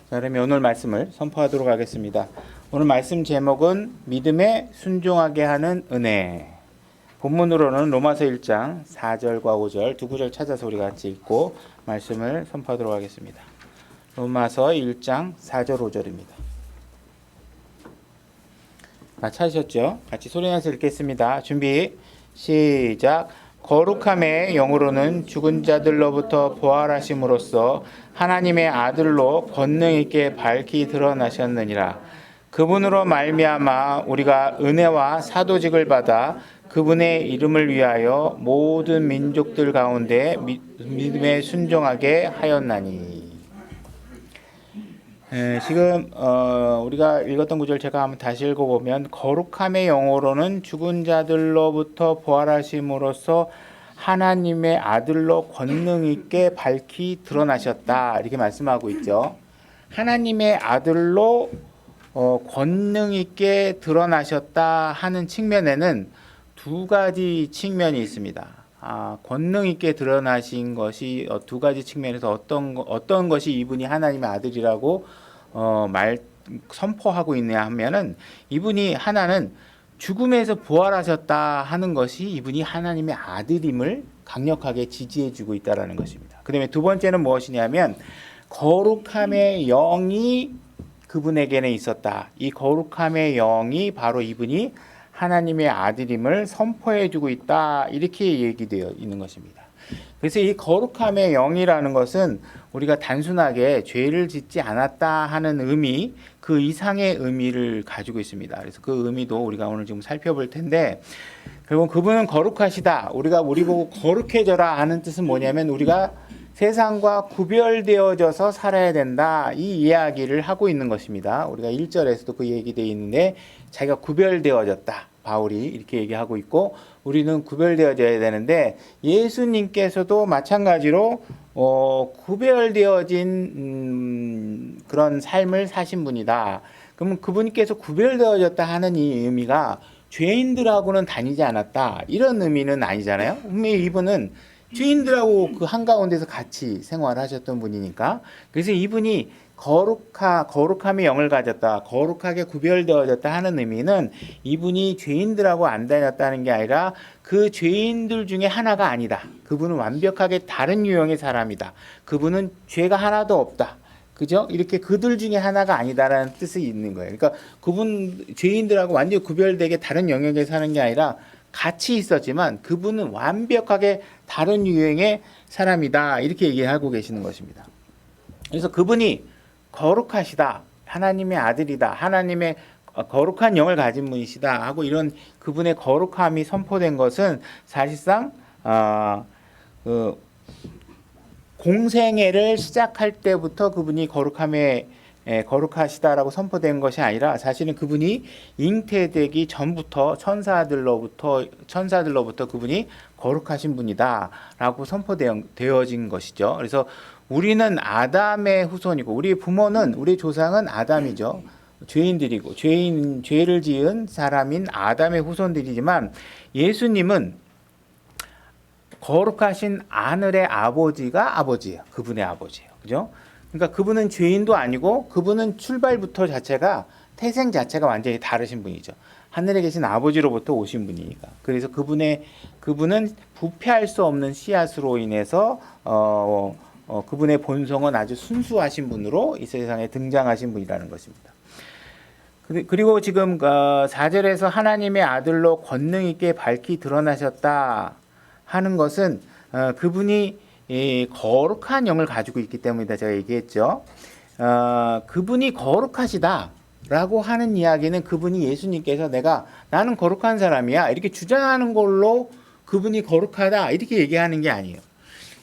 자, 그러면 오늘 말씀을 선포하도록 하겠습니다. 오늘 말씀 제목은 믿음에 순종하게 하는 은혜. 본문으로는 로마서 1장 4절과 5절 두 구절 찾아서 우리 같이 읽고 말씀을 선포하도록 하겠습니다. 로마서 1장 4절 5절입니다. 찾으셨죠? 같이 소리내서 읽겠습니다. 준비 시작. 거룩함의 영으로는 죽은 자들로부터 부활하심으로써 하나님의 아들로 권능 있게 밝히 드러나셨느니라. 그분으로 말미암아 우리가 은혜와 사도직을 받아 그분의 이름을 위하여 모든 민족들 가운데 믿음에 순종하게 하였나니. 지금 우리가 읽었던 구절 제가 한번 다시 읽어보면 거룩함의 영으로는 죽은 자들로부터 부활하심으로써 하나님의 아들로 권능 있게 밝히 드러나셨다 이렇게 말씀하고 있죠. 하나님의 아들로 권능 있게 드러나셨다 하는 측면에는 두 가지 측면이 있습니다. 권능 있게 드러나신 것이 두 가지 측면에서 어떤 것이 이분이 하나님의 아들이라고 선포하고 있냐 하면은 이분이 하나는 죽음에서 부활하셨다 하는 것이 이분이 하나님의 아들임을 강력하게 지지해주고 있다라는 것입니다. 그다음에 두 번째는 무엇이냐면 거룩함의 영이 그분에게는 있었다. 이 거룩함의 영이 바로 이분이 하나님의 아들임을 선포해주고 있다. 이렇게 얘기되어 있는 것입니다. 그래서 이 거룩함의 영이라는 것은 우리가 단순하게 죄를 짓지 않았다 하는 의미, 그 이상의 의미를 가지고 있습니다. 그래서 그 의미도 우리가 오늘 지금 살펴볼 텐데, 결국 그분은 거룩하시다. 우리 보고 거룩해져라 하는 뜻은 뭐냐면 우리가 세상과 구별되어져서 살아야 된다. 이 이야기를 하고 있는 것입니다. 우리가 1절에서도 그 얘기되어 있는데 자기가 구별되어졌다. 바울이 이렇게 얘기하고 있고 우리는 구별되어져야 되는데 예수님께서도 마찬가지로 구별되어진 그런 삶을 사신 분이다. 그러면 그분께서 구별되어졌다 하는 이 의미가 죄인들하고는 다니지 않았다. 이런 의미는 아니잖아요. 분명히 이분은 죄인들하고 그 한가운데서 같이 생활하셨던 분이니까. 그래서 이분이 거룩함의 영을 가졌다, 거룩하게 구별되어졌다 하는 의미는 이분이 죄인들하고 안 다녔다는 게 아니라 그 죄인들 중에 하나가 아니다. 그분은 완벽하게 다른 유형의 사람이다. 그분은 죄가 하나도 없다. 그죠? 이렇게 그들 중에 하나가 아니다라는 뜻이 있는 거예요. 그러니까 그분 죄인들하고 완전히 구별되게 다른 영역에 사는 게 아니라 같이 있었지만 그분은 완벽하게 다른 유형의 사람이다. 이렇게 얘기하고 계시는 것입니다. 그래서 그분이 거룩하시다. 하나님의 아들이다. 하나님의 거룩한 영을 가진 분이시다. 하고 이런 그분의 거룩함이 선포된 것은 사실상 공생애를 시작할 때부터 그분이 거룩하시다라고 선포된 것이 아니라 사실은 그분이 잉태되기 전부터 천사들로부터 그분이 거룩하신 분이다라고 선포되어진 것이죠. 그래서 우리는 아담의 후손이고 우리의 부모는 우리의 조상은 아담이죠. 죄인들이고 죄를 지은 사람인 아담의 후손들이지만 예수님은 거룩하신 하늘의 아버지가 아버지예요. 그분의 아버지예요. 그죠? 그러니까 그분은 죄인도 아니고 그분은 출발부터 자체가 태생 자체가 완전히 다르신 분이죠. 하늘에 계신 아버지로부터 오신 분이니까. 그래서 그분은 부패할 수 없는 씨앗으로 인해서 그분의 본성은 아주 순수하신 분으로 이 세상에 등장하신 분이라는 것입니다. 그리고 지금 4절에서 하나님의 아들로 권능 있게 밝히 드러나셨다 하는 것은 그분이 거룩한 영을 가지고 있기 때문이다. 제가 얘기했죠. 그분이 거룩하시다라고 하는 이야기는 그분이 예수님께서 나는 거룩한 사람이야 이렇게 주장하는 걸로 그분이 거룩하다 이렇게 얘기하는 게 아니에요.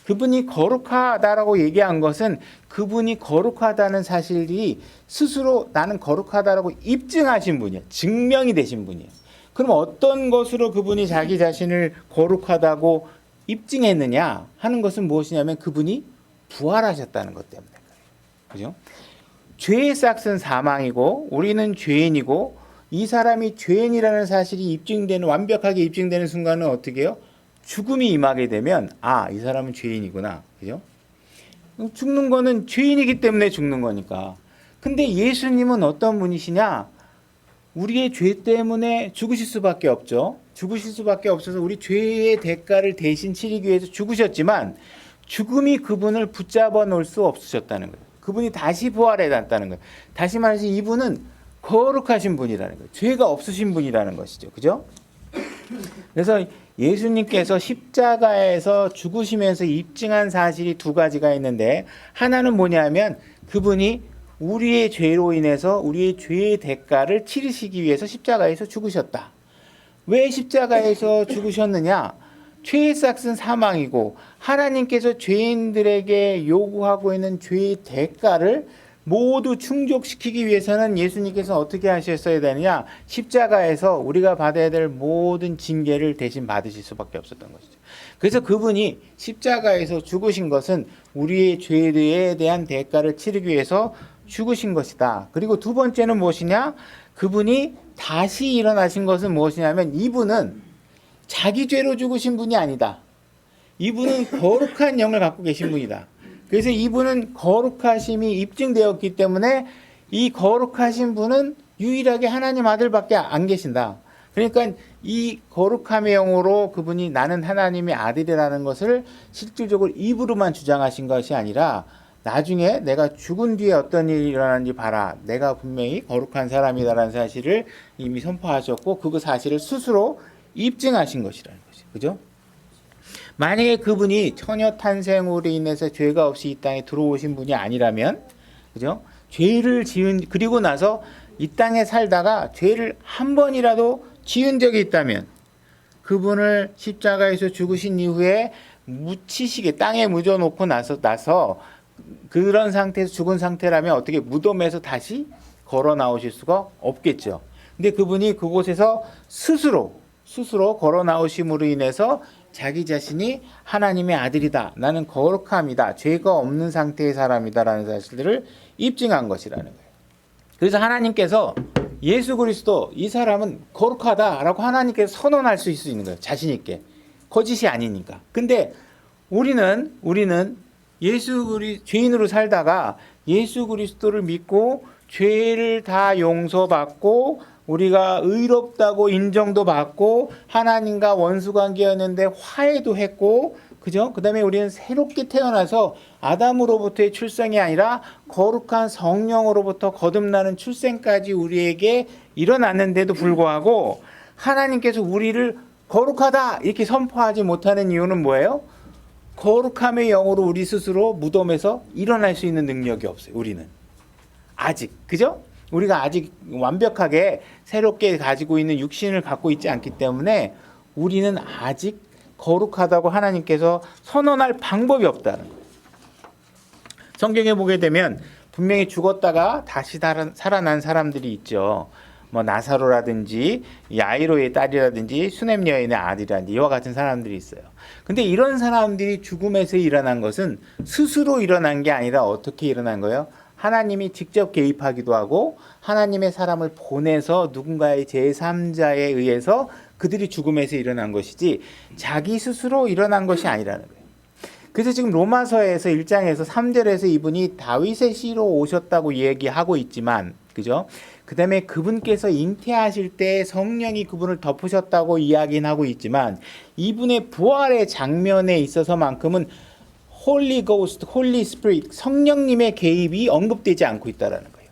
그분이 거룩하다라고 얘기한 것은 그분이 거룩하다는 사실이 스스로 나는 거룩하다라고 입증하신 분이에요. 증명이 되신 분이에요. 그럼 어떤 것으로 그분이 자기 자신을 거룩하다고 입증했느냐 하는 것은 무엇이냐면 그분이 부활하셨다는 것 때문에 그래요. 그죠? 죄의 싹은 사망이고 우리는 죄인이고 이 사람이 죄인이라는 사실이 완벽하게 입증되는 순간은 어떻게 해요? 죽음이 임하게 되면 이 사람은 죄인이구나. 그죠? 죽는 거는 죄인이기 때문에 죽는 거니까. 근데 예수님은 어떤 분이시냐? 우리의 죄 때문에 죽으실 수밖에 없죠. 죽으실 수밖에 없어서 우리 죄의 대가를 대신 치르기 위해서 죽으셨지만 죽음이 그분을 붙잡아 놓을 수 없으셨다는 거예요. 그분이 다시 부활해 났다는 거예요. 다시 말해서 이분은 거룩하신 분이라는 거예요. 죄가 없으신 분이라는 것이죠. 그죠? 그래서 예수님께서 십자가에서 죽으시면서 입증한 사실이 두 가지가 있는데, 하나는 뭐냐면 그분이 우리의 죄로 인해서 우리의 죄의 대가를 치르시기 위해서 십자가에서 죽으셨다. 왜 십자가에서 죽으셨느냐? 죄의 삭은 사망이고 하나님께서 죄인들에게 요구하고 있는 죄의 대가를 모두 충족시키기 위해서는 예수님께서 어떻게 하셨어야 되느냐? 십자가에서 우리가 받아야 될 모든 징계를 대신 받으실 수밖에 없었던 것이죠. 그래서 그분이 십자가에서 죽으신 것은 우리의 죄에 대한 대가를 치르기 위해서 죽으신 것이다. 그리고 두 번째는 무엇이냐? 그분이 다시 일어나신 것은 무엇이냐면 이분은 자기 죄로 죽으신 분이 아니다. 이분은 거룩한 영을 갖고 계신 분이다. 그래서 이분은 거룩하심이 입증되었기 때문에 이 거룩하신 분은 유일하게 하나님 아들밖에 안 계신다. 그러니까 이 거룩함의 영으로 그분이 나는 하나님의 아들이라는 것을 실질적으로 입으로만 주장하신 것이 아니라 나중에 내가 죽은 뒤에 어떤 일이 일어나는지 봐라. 내가 분명히 거룩한 사람이다라는 사실을 이미 선포하셨고 그 사실을 스스로 입증하신 것이라는 거죠. 그죠? 만약에 그분이 처녀 탄생으로 인해서 죄가 없이 이 땅에 들어오신 분이 아니라면, 그죠? 죄를 지은, 그리고 나서 이 땅에 살다가 죄를 한 번이라도 지은 적이 있다면, 그분을 십자가에서 죽으신 이후에 묻히시게, 땅에 묻어놓고 나서 그런 상태에서 죽은 상태라면 어떻게 무덤에서 다시 걸어 나오실 수가 없겠죠. 근데 그분이 그곳에서 스스로 걸어 나오심으로 인해서 자기 자신이 하나님의 아들이다. 나는 거룩함이다. 죄가 없는 상태의 사람이다라는 사실들을 입증한 것이라는 거예요. 그래서 하나님께서 예수 그리스도 이 사람은 거룩하다라고 하나님께서 선언할 수 있는 거예요. 자신 있게. 거짓이 아니니까. 근데 우리는 죄인으로 살다가 예수 그리스도를 믿고 죄를 다 용서받고 우리가 의롭다고 인정도 받고 하나님과 원수 관계였는데 화해도 했고, 그죠? 그 다음에 우리는 새롭게 태어나서 아담으로부터의 출생이 아니라 거룩한 성령으로부터 거듭나는 출생까지 우리에게 일어났는데도 불구하고 하나님께서 우리를 거룩하다 이렇게 선포하지 못하는 이유는 뭐예요? 거룩함의 영으로 우리 스스로 무덤에서 일어날 수 있는 능력이 없어요. 우리는 아직, 그죠? 우리가 아직 완벽하게 새롭게 가지고 있는 육신을 갖고 있지 않기 때문에 우리는 아직 거룩하다고 하나님께서 선언할 방법이 없다는 거예요. 성경에 보게 되면 분명히 죽었다가 다시 살아난 사람들이 있죠. 뭐 나사로라든지 야이로의 딸이라든지 수넴 여인의 아들이라든지 이와 같은 사람들이 있어요. 근데 이런 사람들이 죽음에서 일어난 것은 스스로 일어난 게 아니라 어떻게 일어난 거예요? 하나님이 직접 개입하기도 하고 하나님의 사람을 보내서 누군가의 제3자에 의해서 그들이 죽음에서 일어난 것이지 자기 스스로 일어난 것이 아니라는 거예요. 그래서 지금 로마서에서 1장에서 3절에서 이분이 다윗의 씨로 오셨다고 얘기하고 있지만, 그죠? 그 다음에 그분께서 잉태하실 때 성령이 그분을 덮으셨다고 이야기는 하고 있지만 이분의 부활의 장면에 있어서만큼은 홀리 고스트, 홀리 스피릿, 성령님의 개입이 언급되지 않고 있다라는 거예요.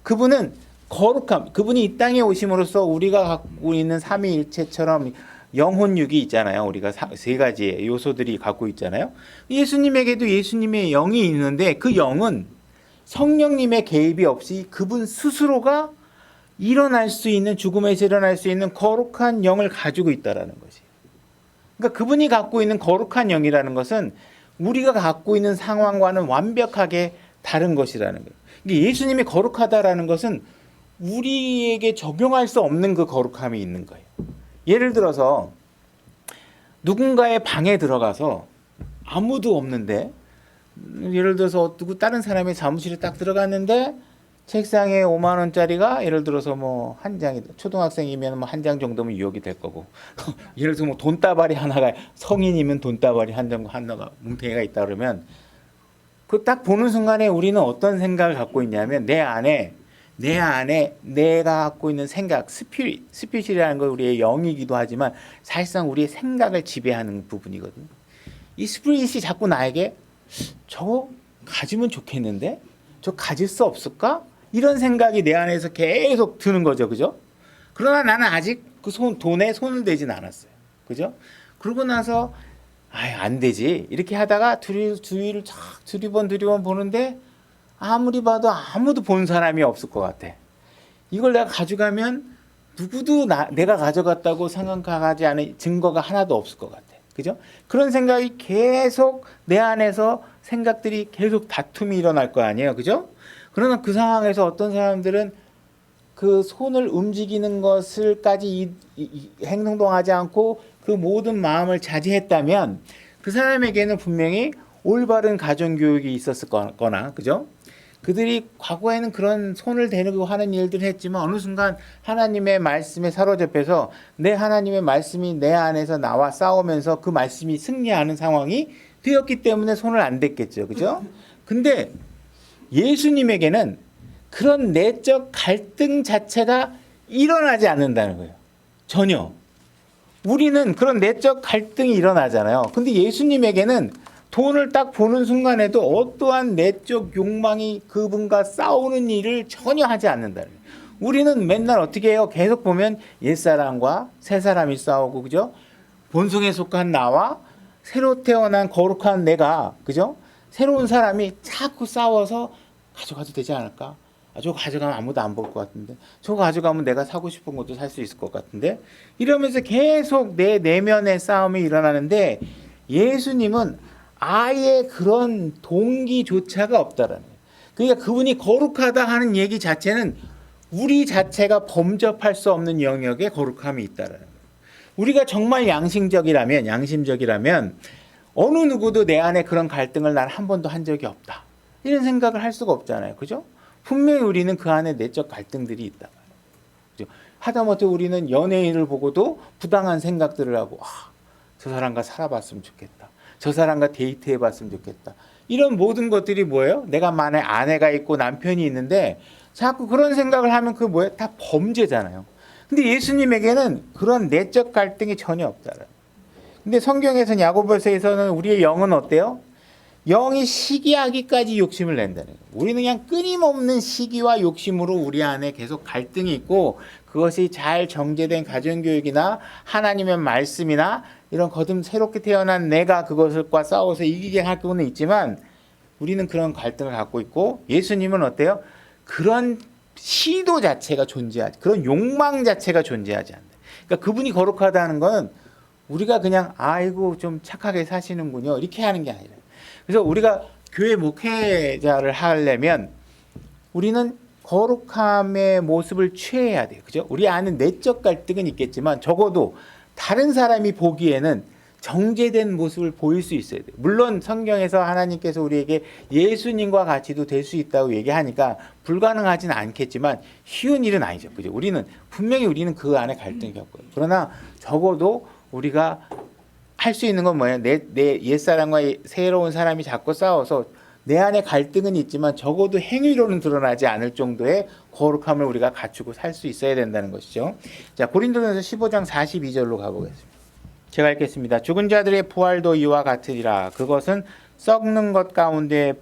그분은 거룩함, 그분이 이 땅에 오심으로써 우리가 갖고 있는 삼위일체처럼 영혼육이 있잖아요. 우리가 세 가지의 요소들이 갖고 있잖아요. 예수님에게도 예수님의 영이 있는데 그 영은 성령님의 개입이 없이 그분 스스로가 일어날 수 있는, 죽음에서 일어날 수 있는 거룩한 영을 가지고 있다라는 거지. 그러니까 그분이 갖고 있는 거룩한 영이라는 것은 우리가 갖고 있는 상황과는 완벽하게 다른 것이라는 거예요. 예수님이 거룩하다라는 것은 우리에게 적용할 수 없는 그 거룩함이 있는 거예요. 예를 들어서 누군가의 방에 들어가서 아무도 없는데, 예를 들어서 다른 사람의 사무실에 딱 들어갔는데 책상에 5만 원짜리가 예를 들어서 뭐 한 장이, 초등학생이면 뭐 한 장 정도면 유혹이 될 거고 예를 들어서 뭐 돈다발이 하나가, 성인이면 돈다발이 한 장 하나가 뭉탱이가 있다 그러면 그 딱 보는 순간에 우리는 어떤 생각을 갖고 있냐면 내 안에 내가 갖고 있는 생각, 스피릿이라는 건 우리의 영이기도 하지만 사실상 우리의 생각을 지배하는 부분이거든요. 이 스피릿이 자꾸 나에게 저거 가지면 좋겠는데? 저 가질 수 없을까? 이런 생각이 내 안에서 계속 드는 거죠. 그죠? 그러나 나는 아직 그 돈에 손을 대진 않았어요. 그죠? 그러고 나서 안 되지. 이렇게 하다가 주위를 쫙 두리번 보는데 아무리 봐도 아무도 본 사람이 없을 것 같아. 이걸 내가 가져가면 누구도 내가 가져갔다고 생각하지 않은 증거가 하나도 없을 것 같아. 그죠? 그런 생각이 계속 내 안에서 생각들이 계속 다툼이 일어날 거 아니에요. 그죠? 그러나 그 상황에서 어떤 사람들은 그 손을 움직이는 것을까지 행동하지 않고 그 모든 마음을 자제했다면 그 사람에게는 분명히 올바른 가정교육이 있었을 거나, 그죠? 그들이 과거에는 그런 손을 대고 하는 일들을 했지만 어느 순간 하나님의 말씀에 사로잡혀서 내 하나님의 말씀이 내 안에서 나와 싸우면서 그 말씀이 승리하는 상황이 되었기 때문에 손을 안 댔겠죠. 그죠? 근데 예수님에게는 그런 내적 갈등 자체가 일어나지 않는다는 거예요. 전혀. 우리는 그런 내적 갈등이 일어나잖아요. 근데 예수님에게는 돈을 딱 보는 순간에도 어떠한 내적 욕망이 그분과 싸우는 일을 전혀 하지 않는다는 거예요. 우리는 맨날 어떻게 해요? 계속 보면 옛사람과 새사람이 싸우고, 그죠? 본성에 속한 나와 새로 태어난 거룩한 내가, 그죠? 새로운 사람이 자꾸 싸워서 가져가도 되지 않을까? 저거 가져가면 아무도 안 볼 것 같은데, 저거 가져가면 내가 사고 싶은 것도 살 수 있을 것 같은데, 이러면서 계속 내 내면의 싸움이 일어나는데 예수님은 아예 그런 동기조차가 없다라는 거예요. 그러니까 그분이 거룩하다 하는 얘기 자체는 우리 자체가 범접할 수 없는 영역에 거룩함이 있다라는 거예요. 우리가 정말 양심적이라면 어느 누구도 내 안에 그런 갈등을 난 한 번도 한 적이 없다. 이런 생각을 할 수가 없잖아요. 그죠? 분명히 우리는 그 안에 내적 갈등들이 있다. 그죠? 하다못해 우리는 연예인을 보고도 부당한 생각들을 하고, 저 사람과 살아봤으면 좋겠다. 저 사람과 데이트해봤으면 좋겠다. 이런 모든 것들이 뭐예요? 내가 만에 아내가 있고 남편이 있는데 자꾸 그런 생각을 하면 그 뭐예요? 다 범죄잖아요. 근데 예수님에게는 그런 내적 갈등이 전혀 없다라는. 근데 성경에서는 야고보서에서는 우리의 영은 어때요? 영이 시기하기까지 욕심을 낸다는 거예요. 우리는 그냥 끊임없는 시기와 욕심으로 우리 안에 계속 갈등이 있고 그것이 잘 정제된 가정교육이나 하나님의 말씀이나 이런 거듭 새롭게 태어난 내가 그것과 싸워서 이기게 할 수는 있지만 우리는 그런 갈등을 갖고 있고 예수님은 어때요? 그런 시도 자체가 존재하지, 그런 욕망 자체가 존재하지 않는다. 그러니까 그분이 거룩하다는 건 우리가 그냥 아이고 좀 착하게 사시는군요 이렇게 하는 게 아니라, 그래서 우리가 교회 목회자를 하려면 우리는 거룩함의 모습을 취해야 돼요. 그죠? 우리 안에 내적 갈등은 있겠지만 적어도 다른 사람이 보기에는 정제된 모습을 보일 수 있어야 돼요. 물론 성경에서 하나님께서 우리에게 예수님과 같이도 될 수 있다고 얘기하니까 불가능하진 않겠지만 쉬운 일은 아니죠. 그죠? 분명히 우리는 그 안에 갈등이 겪어요. 그러나 적어도 우리가 할 수 있는 건 뭐예요? 내 옛사람과 새로운 사람이 자꾸 싸워서 내 안에 갈등은 있지만 적어도 행위로는 드러나지 않을 정도의 거룩함을 우리가 갖추고 살 수 있어야 된다는 것이죠. 자, 고린도전서 15장 42절로 가보겠습니다. 제가 읽겠습니다. 죽은 자들의 부활도 이와 같으리라. 그것은 썩는 것 가운데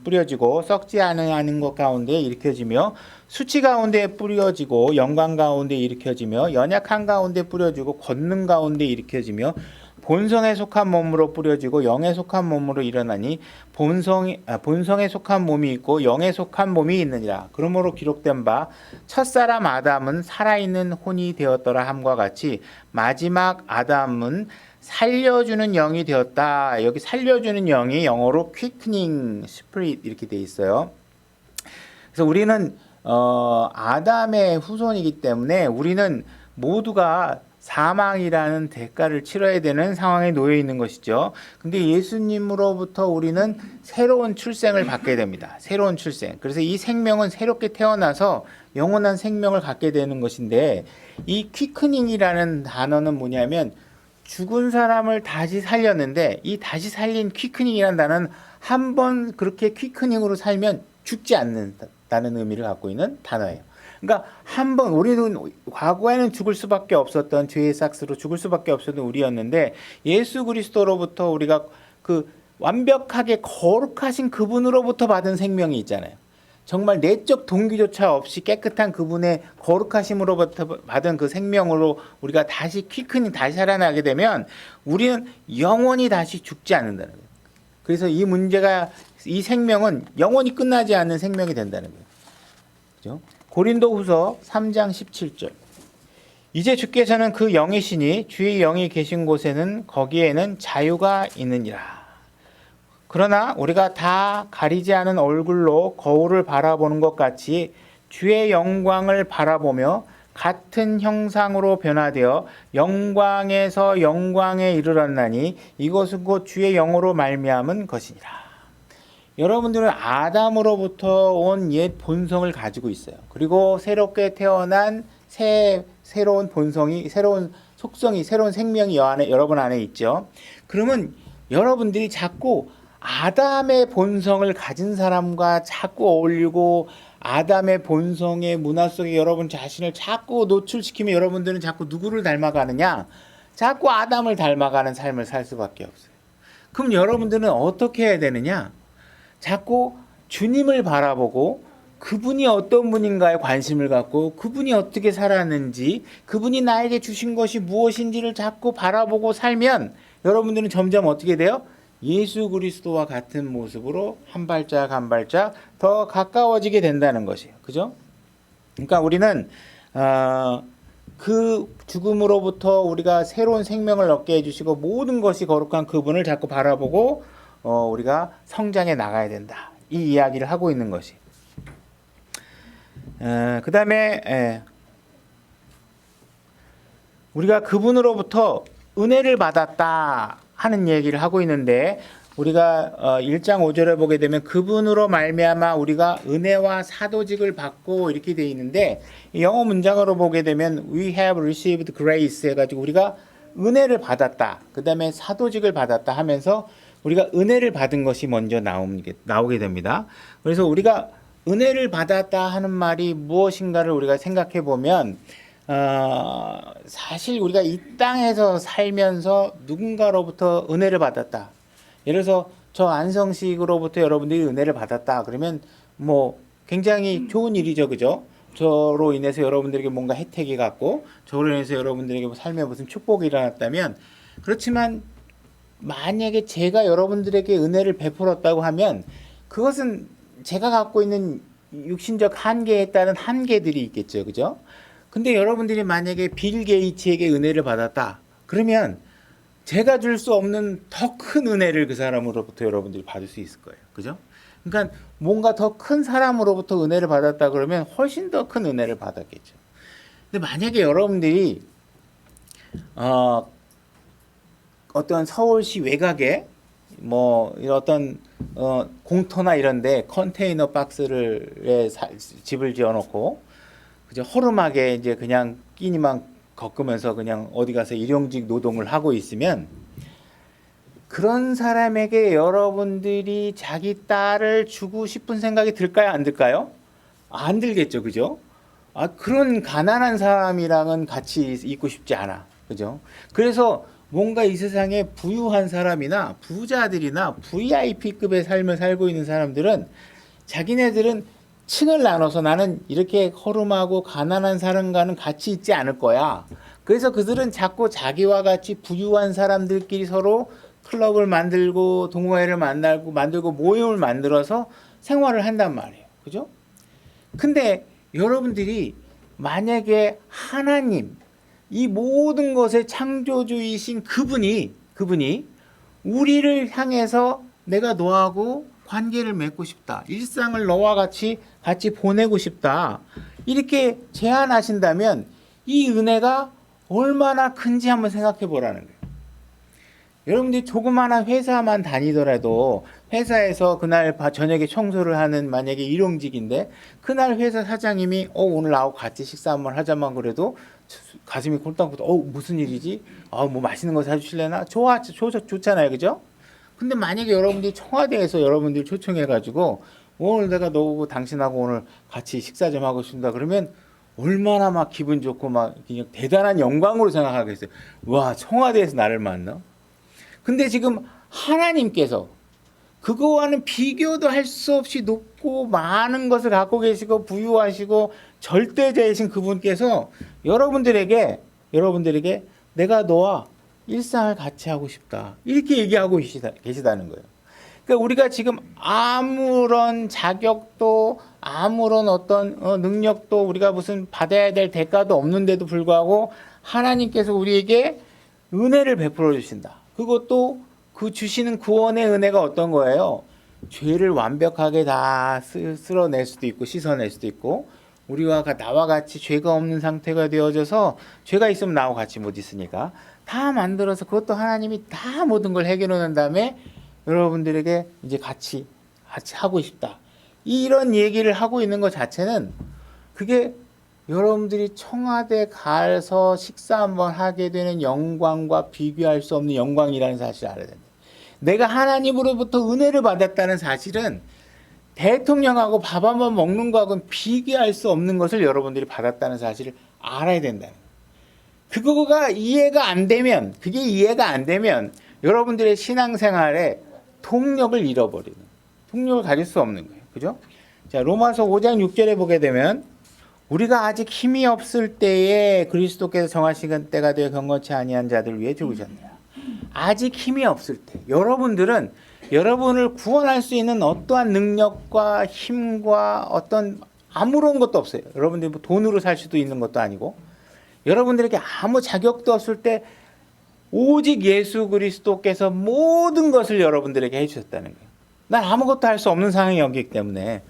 뿌려지고 썩지 않은 것 가운데 일으켜지며 수치 가운데 뿌려지고 영광 가운데 일으켜지며 연약한 가운데 뿌려지고 권능 가운데 일으켜지며 본성에 속한 몸으로 뿌려지고 영에 속한 몸으로 일어나니 본성에 속한 몸이 있고 영에 속한 몸이 있느니라. 그러므로 기록된 바 첫사람 아담은 살아있는 혼이 되었더라 함과 같이 마지막 아담은 살려주는 영이 되었다. 여기 살려주는 영이 영어로 quickening spirit 이렇게 돼 있어요. 그래서 우리는 아담의 후손이기 때문에 우리는 모두가 사망이라는 대가를 치러야 되는 상황에 놓여 있는 것이죠. 근데 예수님으로부터 우리는 새로운 출생을 받게 됩니다. 새로운 출생. 그래서 이 생명은 새롭게 태어나서 영원한 생명을 갖게 되는 것인데 이 퀴크닝이라는 단어는 뭐냐면 죽은 사람을 다시 살렸는데 이 다시 살린 퀴크닝이라는 단어는 한 번 그렇게 퀴크닝으로 살면 죽지 않는다는 의미를 갖고 있는 단어예요. 그러니까 한 번 우리는 과거에는 죽을 수밖에 없었던 죄의 삭스로 죽을 수밖에 없었던 우리였는데 예수 그리스도로부터 우리가 그 완벽하게 거룩하신 그분으로부터 받은 생명이 있잖아요. 정말 내적 동기조차 없이 깨끗한 그분의 거룩하심으로부터 받은 그 생명으로 우리가 다시 퀴크닝 다시 살아나게 되면 우리는 영원히 다시 죽지 않는다는 거예요. 그래서 이 문제가 이 생명은 영원히 끝나지 않는 생명이 된다는 거예요. 그죠? 고린도후서 3장 17절. 이제 주께서는 그 영이시니 주의 영이 계신 곳에는 거기에는 자유가 있느니라. 그러나 우리가 다 가리지 않은 얼굴로 거울을 바라보는 것 같이 주의 영광을 바라보며 같은 형상으로 변화되어 영광에서 영광에 이르렀나니 이것은 곧 주의 영으로 말미암은 것이니라. 여러분들은 아담으로부터 온 옛 본성을 가지고 있어요. 그리고 새롭게 태어난 새로운 본성이, 새로운 속성이, 새로운 생명이 여러분 안에 있죠. 그러면 여러분들이 자꾸 아담의 본성을 가진 사람과 자꾸 어울리고 아담의 본성의 문화 속에 여러분 자신을 자꾸 노출시키면 여러분들은 자꾸 누구를 닮아가느냐? 자꾸 아담을 닮아가는 삶을 살 수밖에 없어요. 그럼 여러분들은 어떻게 해야 되느냐? 자꾸 주님을 바라보고 그분이 어떤 분인가에 관심을 갖고 그분이 어떻게 살았는지 그분이 나에게 주신 것이 무엇인지를 자꾸 바라보고 살면 여러분들은 점점 어떻게 돼요? 예수 그리스도와 같은 모습으로 한 발짝 한 발짝 더 가까워지게 된다는 것이에요. 그죠? 그러니까 우리는 그 죽음으로부터 우리가 새로운 생명을 얻게 해주시고 모든 것이 거룩한 그분을 자꾸 바라보고 우리가 성장해 나가야 된다. 이 이야기를 하고 있는 것이. 그 다음에 우리가 그분으로부터 은혜를 받았다 하는 얘기를 하고 있는데 우리가 1장 5절에 보게 되면 그분으로 말미암아 우리가 은혜와 사도직을 받고 이렇게 돼 있는데 영어 문장으로 보게 되면 we have received grace 해가지고 우리가 은혜를 받았다. 그 다음에 사도직을 받았다 하면서 우리가 은혜를 받은 것이 먼저 나오게 됩니다. 그래서 우리가 은혜를 받았다 하는 말이 무엇인가를 우리가 생각해 보면 사실 우리가 이 땅에서 살면서 누군가로부터 은혜를 받았다. 예를 들어서 저 안성식으로부터 여러분들이 은혜를 받았다. 그러면 뭐 굉장히 좋은 일이죠. 그죠? 저로 인해서 여러분들에게 뭔가 혜택이 갔고 저로 인해서 여러분들에게 삶에 무슨 축복이 일어났다면 그렇지만 만약에 제가 여러분들에게 은혜를 베풀었다고 하면 그것은 제가 갖고 있는 육신적 한계에 따른 한계들이 있겠죠. 그죠? 근데 여러분들이 만약에 빌 게이츠에게 은혜를 받았다. 그러면 제가 줄 수 없는 더 큰 은혜를 그 사람으로부터 여러분들이 받을 수 있을 거예요. 그죠? 그러니까 뭔가 더 큰 사람으로부터 은혜를 받았다 그러면 훨씬 더 큰 은혜를 받았겠죠. 근데 만약에 여러분들이 어떤 서울시 외곽에 뭐 어떤 공터나 이런데 컨테이너 박스를 집을 지어놓고 그저 허름하게 이제 그냥 끼니만 겪으면서 그냥 어디 가서 일용직 노동을 하고 있으면 그런 사람에게 여러분들이 자기 딸을 주고 싶은 생각이 들까요? 안 들까요? 안 들겠죠. 그죠? 그런 가난한 사람이랑은 같이 있고 싶지 않아. 그죠? 그래서 뭔가 이 세상에 부유한 사람이나 부자들이나 VIP급의 삶을 살고 있는 사람들은 자기네들은 층을 나눠서 나는 이렇게 허름하고 가난한 사람과는 같이 있지 않을 거야. 그래서 그들은 자꾸 자기와 같이 부유한 사람들끼리 서로 클럽을 만들고 동호회를 만들고 모임을 만들어서 생활을 한단 말이에요. 그죠? 근데 여러분들이 만약에 하나님, 이 모든 것의 창조주이신 그분이 우리를 향해서 내가 너하고 관계를 맺고 싶다. 일상을 너와 같이 보내고 싶다. 이렇게 제안하신다면 이 은혜가 얼마나 큰지 한번 생각해 보라는 거예요. 여러분들이 조그마한 회사만 다니더라도 회사에서 그날 저녁에 청소를 하는 만약에 일용직인데 그날 회사 사장님이 오늘 나하고 같이 식사 한번 하자만 그래도 가슴이 꼴딱꼴딱 무슨 일이지? 뭐 맛있는 거 사주실래나? 좋잖아요. 그죠? 근데 만약에 여러분들이 청와대에서 여러분들이 초청해가지고 오늘 내가 너하고 당신하고 오늘 같이 식사 좀 하고 싶다 그러면 얼마나 막 기분 좋고 막 그냥 대단한 영광으로 생각하겠어요. 와, 청와대에서 나를 만나? 근데 지금 하나님께서 그거와는 비교도 할 수 없이 높고 많은 것을 갖고 계시고 부유하시고 절대자이신 그분께서 여러분들에게 내가 너와 일상을 같이 하고 싶다 이렇게 얘기하고 계시다는 거예요. 그러니까 우리가 지금 아무런 자격도 아무런 어떤 능력도 우리가 무슨 받아야 될 대가도 없는데도 불구하고 하나님께서 우리에게 은혜를 베풀어 주신다. 그것도 그 주시는 구원의 은혜가 어떤 거예요? 죄를 완벽하게 다 쓸어낼 수도 있고 씻어낼 수도 있고 우리와 나와 같이 죄가 없는 상태가 되어져서 죄가 있으면 나와 같이 못 있으니까 다 만들어서 그것도 하나님이 다 모든 걸 해결해 놓은 다음에 여러분들에게 이제 같이 하고 싶다. 이런 얘기를 하고 있는 것 자체는 그게 여러분들이 청와대 가서 식사 한번 하게 되는 영광과 비교할 수 없는 영광이라는 사실을 알아야 된다. 내가 하나님으로부터 은혜를 받았다는 사실은 대통령하고 밥 한번 먹는 거하고는 비교할 수 없는 것을 여러분들이 받았다는 사실을 알아야 된다는 거예요. 그게 이해가 안 되면 여러분들의 신앙생활에 통력을 잃어버리는, 통력을 가질 수 없는 거예요. 그죠? 자, 로마서 5장 6절에 보게 되면 우리가 아직 힘이 없을 때에 그리스도께서 정하신 때가 되어 경건치 아니한 자들 위해 죽으셨네요. 아직 힘이 없을 때 여러분들은 여러분을 구원할 수 있는 어떠한 능력과 힘과 어떤 아무런 것도 없어요. 여러분들이 뭐 돈으로 살 수도 있는 것도 아니고 여러분들에게 아무 자격도 없을 때 오직 예수 그리스도께서 모든 것을 여러분들에게 해주셨다는 거예요. 난 아무것도 할 수 없는 상황이었기 때문에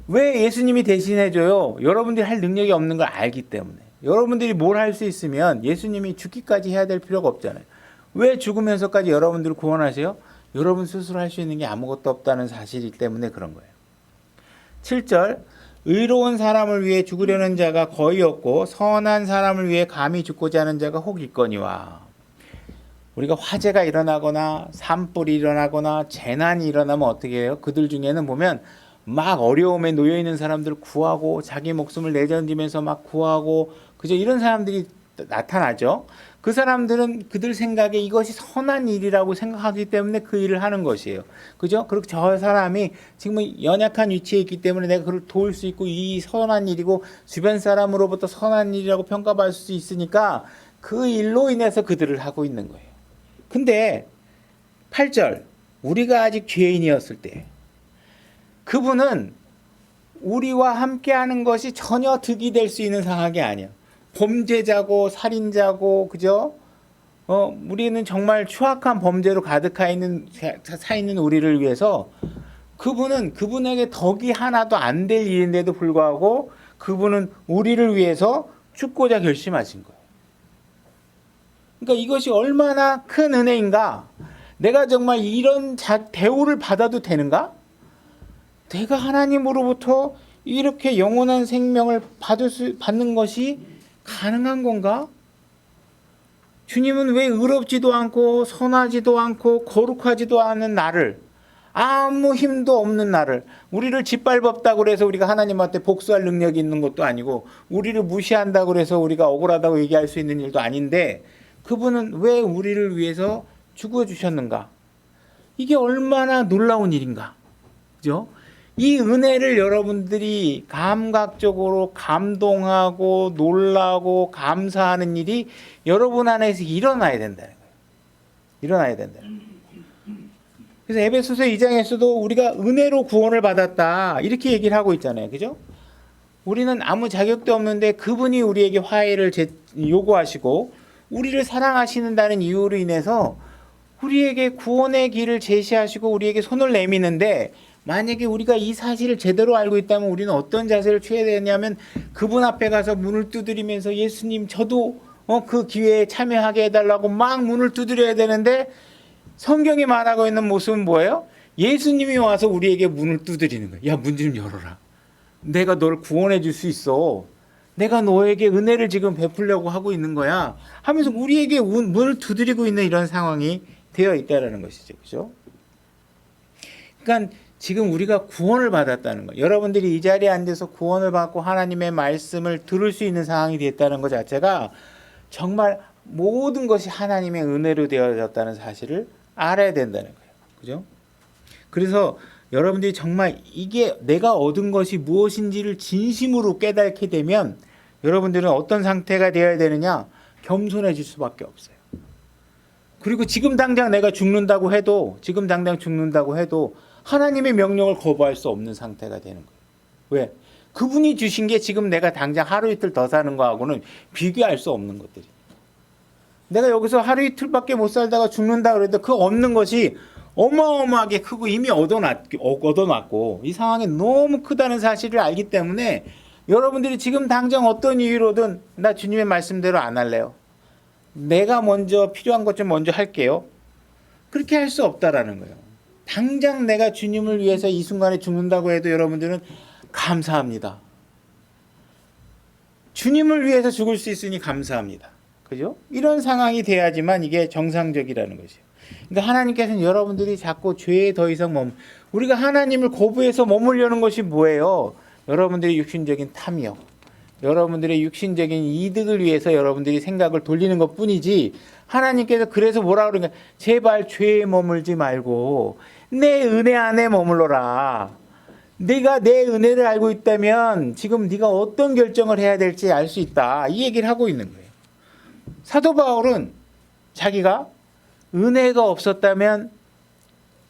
왜 예수님이 대신해줘요? 여러분들이 할 능력이 없는 걸 알기 때문에. 여러분들이 뭘 할 수 있으면 예수님이 죽기까지 해야 될 필요가 없잖아요. 왜 죽으면서까지 여러분들을 구원하세요? 여러분 스스로 할 수 있는 게 아무것도 없다는 사실이기 때문에 그런 거예요. 7절 의로운 사람을 위해 죽으려는 자가 거의 없고 선한 사람을 위해 감히 죽고자 하는 자가 혹 있거니와. 우리가 화재가 일어나거나 산불이 일어나거나 재난이 일어나면 어떻게 해요? 그들 중에는 보면 막 어려움에 놓여 있는 사람들을 구하고 자기 목숨을 내던지면서 막 구하고 그죠? 이런 사람들이 나타나죠. 그 사람들은 그들 생각에 이것이 선한 일이라고 생각하기 때문에 그 일을 하는 것이에요. 그죠? 그리고 저 사람이 지금 연약한 위치에 있기 때문에 내가 그를 도울 수 있고 이 선한 일이고 주변 사람으로부터 선한 일이라고 평가받을 수 있으니까 그 일로 인해서 그들을 하고 있는 거예요. 근데 8절 우리가 아직 죄인이었을 때 그분은 우리와 함께하는 것이 전혀 득이 될 수 있는 상황이 아니야. 범죄자고 살인자고 그죠? 우리는 정말 추악한 범죄로 차 있는 우리를 위해서 그분은 그분에게 덕이 하나도 안 될 일인데도 불구하고 그분은 우리를 위해서 죽고자 결심하신 거예요. 그러니까 이것이 얼마나 큰 은혜인가? 내가 정말 이런 대우를 받아도 되는가? 내가 하나님으로부터 이렇게 영원한 생명을 받는 것이 가능한 건가? 주님은 왜 의롭지도 않고 선하지도 않고 거룩하지도 않은 나를 아무 힘도 없는 나를 우리를 짓밟았다고 해서 우리가 하나님한테 복수할 능력이 있는 것도 아니고 우리를 무시한다고 해서 우리가 억울하다고 얘기할 수 있는 일도 아닌데 그분은 왜 우리를 위해서 죽어주셨는가? 이게 얼마나 놀라운 일인가? 그죠? 이 은혜를 여러분들이 감각적으로 감동하고 놀라고 감사하는 일이 여러분 안에서 일어나야 된다는 거예요. 일어나야 된다는 거예요. 그래서 에베소서 2장에서도 우리가 은혜로 구원을 받았다 이렇게 얘기를 하고 있잖아요. 그죠? 우리는 아무 자격도 없는데 그분이 우리에게 화해를 요구하시고 우리를 사랑하시는다는 이유로 인해서 우리에게 구원의 길을 제시하시고 우리에게 손을 내미는데 만약에 우리가 이 사실을 제대로 알고 있다면 우리는 어떤 자세를 취해야 되냐면 그분 앞에 가서 문을 두드리면서 예수님 저도 그 기회에 참여하게 해달라고 막 문을 두드려야 되는데 성경이 말하고 있는 모습은 뭐예요? 예수님이 와서 우리에게 문을 두드리는 거예요. 야, 문 좀 열어라. 내가 너를 구원해 줄 수 있어. 내가 너에게 은혜를 지금 베풀려고 하고 있는 거야 하면서 우리에게 문을 두드리고 있는 이런 상황이 되어 있다는 것이죠. 그죠? 그러니까 지금 우리가 구원을 받았다는 거. 여러분들이 이 자리에 앉아서 구원을 받고 하나님의 말씀을 들을 수 있는 상황이 됐다는 것 자체가 정말 모든 것이 하나님의 은혜로 되어졌다는 사실을 알아야 된다는 거예요. 그죠? 그래서 여러분들이 정말 이게 내가 얻은 것이 무엇인지를 진심으로 깨닫게 되면 여러분들은 어떤 상태가 되어야 되느냐? 겸손해질 수밖에 없어요. 그리고 지금 당장 내가 죽는다고 해도 하나님의 명령을 거부할 수 없는 상태가 되는 거예요. 왜? 그분이 주신 게 지금 내가 당장 하루 이틀 더 사는 거하고는 비교할 수 없는 것들이. 내가 여기서 하루 이틀밖에 못 살다가 죽는다 그래도 그 얻는 것이 어마어마하게 크고 이미 얻어놨고 이 상황이 너무 크다는 사실을 알기 때문에 여러분들이 지금 당장 어떤 이유로든 나 주님의 말씀대로 안 할래요. 내가 먼저 필요한 것 좀 먼저 할게요. 그렇게 할 수 없다라는 거예요. 당장 내가 주님을 위해서 이 순간에 죽는다고 해도 여러분들은 감사합니다. 주님을 위해서 죽을 수 있으니 감사합니다. 그죠? 이런 상황이 돼야지만 이게 정상적이라는 것이에요. 그러니까 하나님께서는 여러분들이 자꾸 죄에 더 이상 우리가 하나님을 거부해서 머물려는 것이 뭐예요? 여러분들의 육신적인 탐욕, 여러분들의 육신적인 이득을 위해서 여러분들이 생각을 돌리는 것 뿐이지 하나님께서 그래서 뭐라 그러는가? 제발 죄에 머물지 말고 내 은혜 안에 머물러라. 네가 내 은혜를 알고 있다면 지금 네가 어떤 결정을 해야 될지 알 수 있다. 이 얘기를 하고 있는 거예요. 사도 바울은 자기가 은혜가 없었다면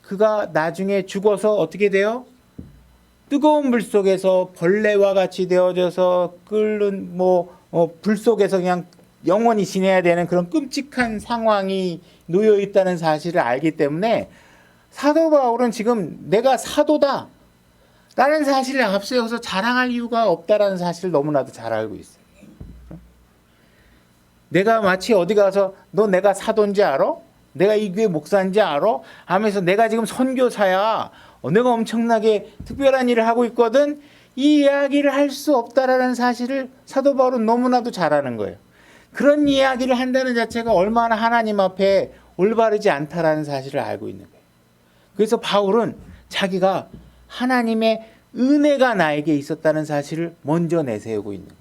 그가 나중에 죽어서 어떻게 돼요? 뜨거운 불 속에서 벌레와 같이 되어져서 끓는 불 속에서 그냥 영원히 지내야 되는 그런 끔찍한 상황이 놓여 있다는 사실을 알기 때문에 사도 바울은 지금 내가 사도다 라는 사실을 앞세워서 자랑할 이유가 없다라는 사실을 너무나도 잘 알고 있어요. 내가 마치 어디 가서 너 내가 사도인지 알아? 내가 이 교회 목사인지 알아? 하면서 내가 지금 선교사야. 내가 엄청나게 특별한 일을 하고 있거든. 이 이야기를 할 수 없다라는 사실을 사도 바울은 너무나도 잘 아는 거예요. 그런 이야기를 한다는 자체가 얼마나 하나님 앞에 올바르지 않다라는 사실을 알고 있는 거예요. 그래서 바울은 자기가 하나님의 은혜가 나에게 있었다는 사실을 먼저 내세우고 있는 거예요.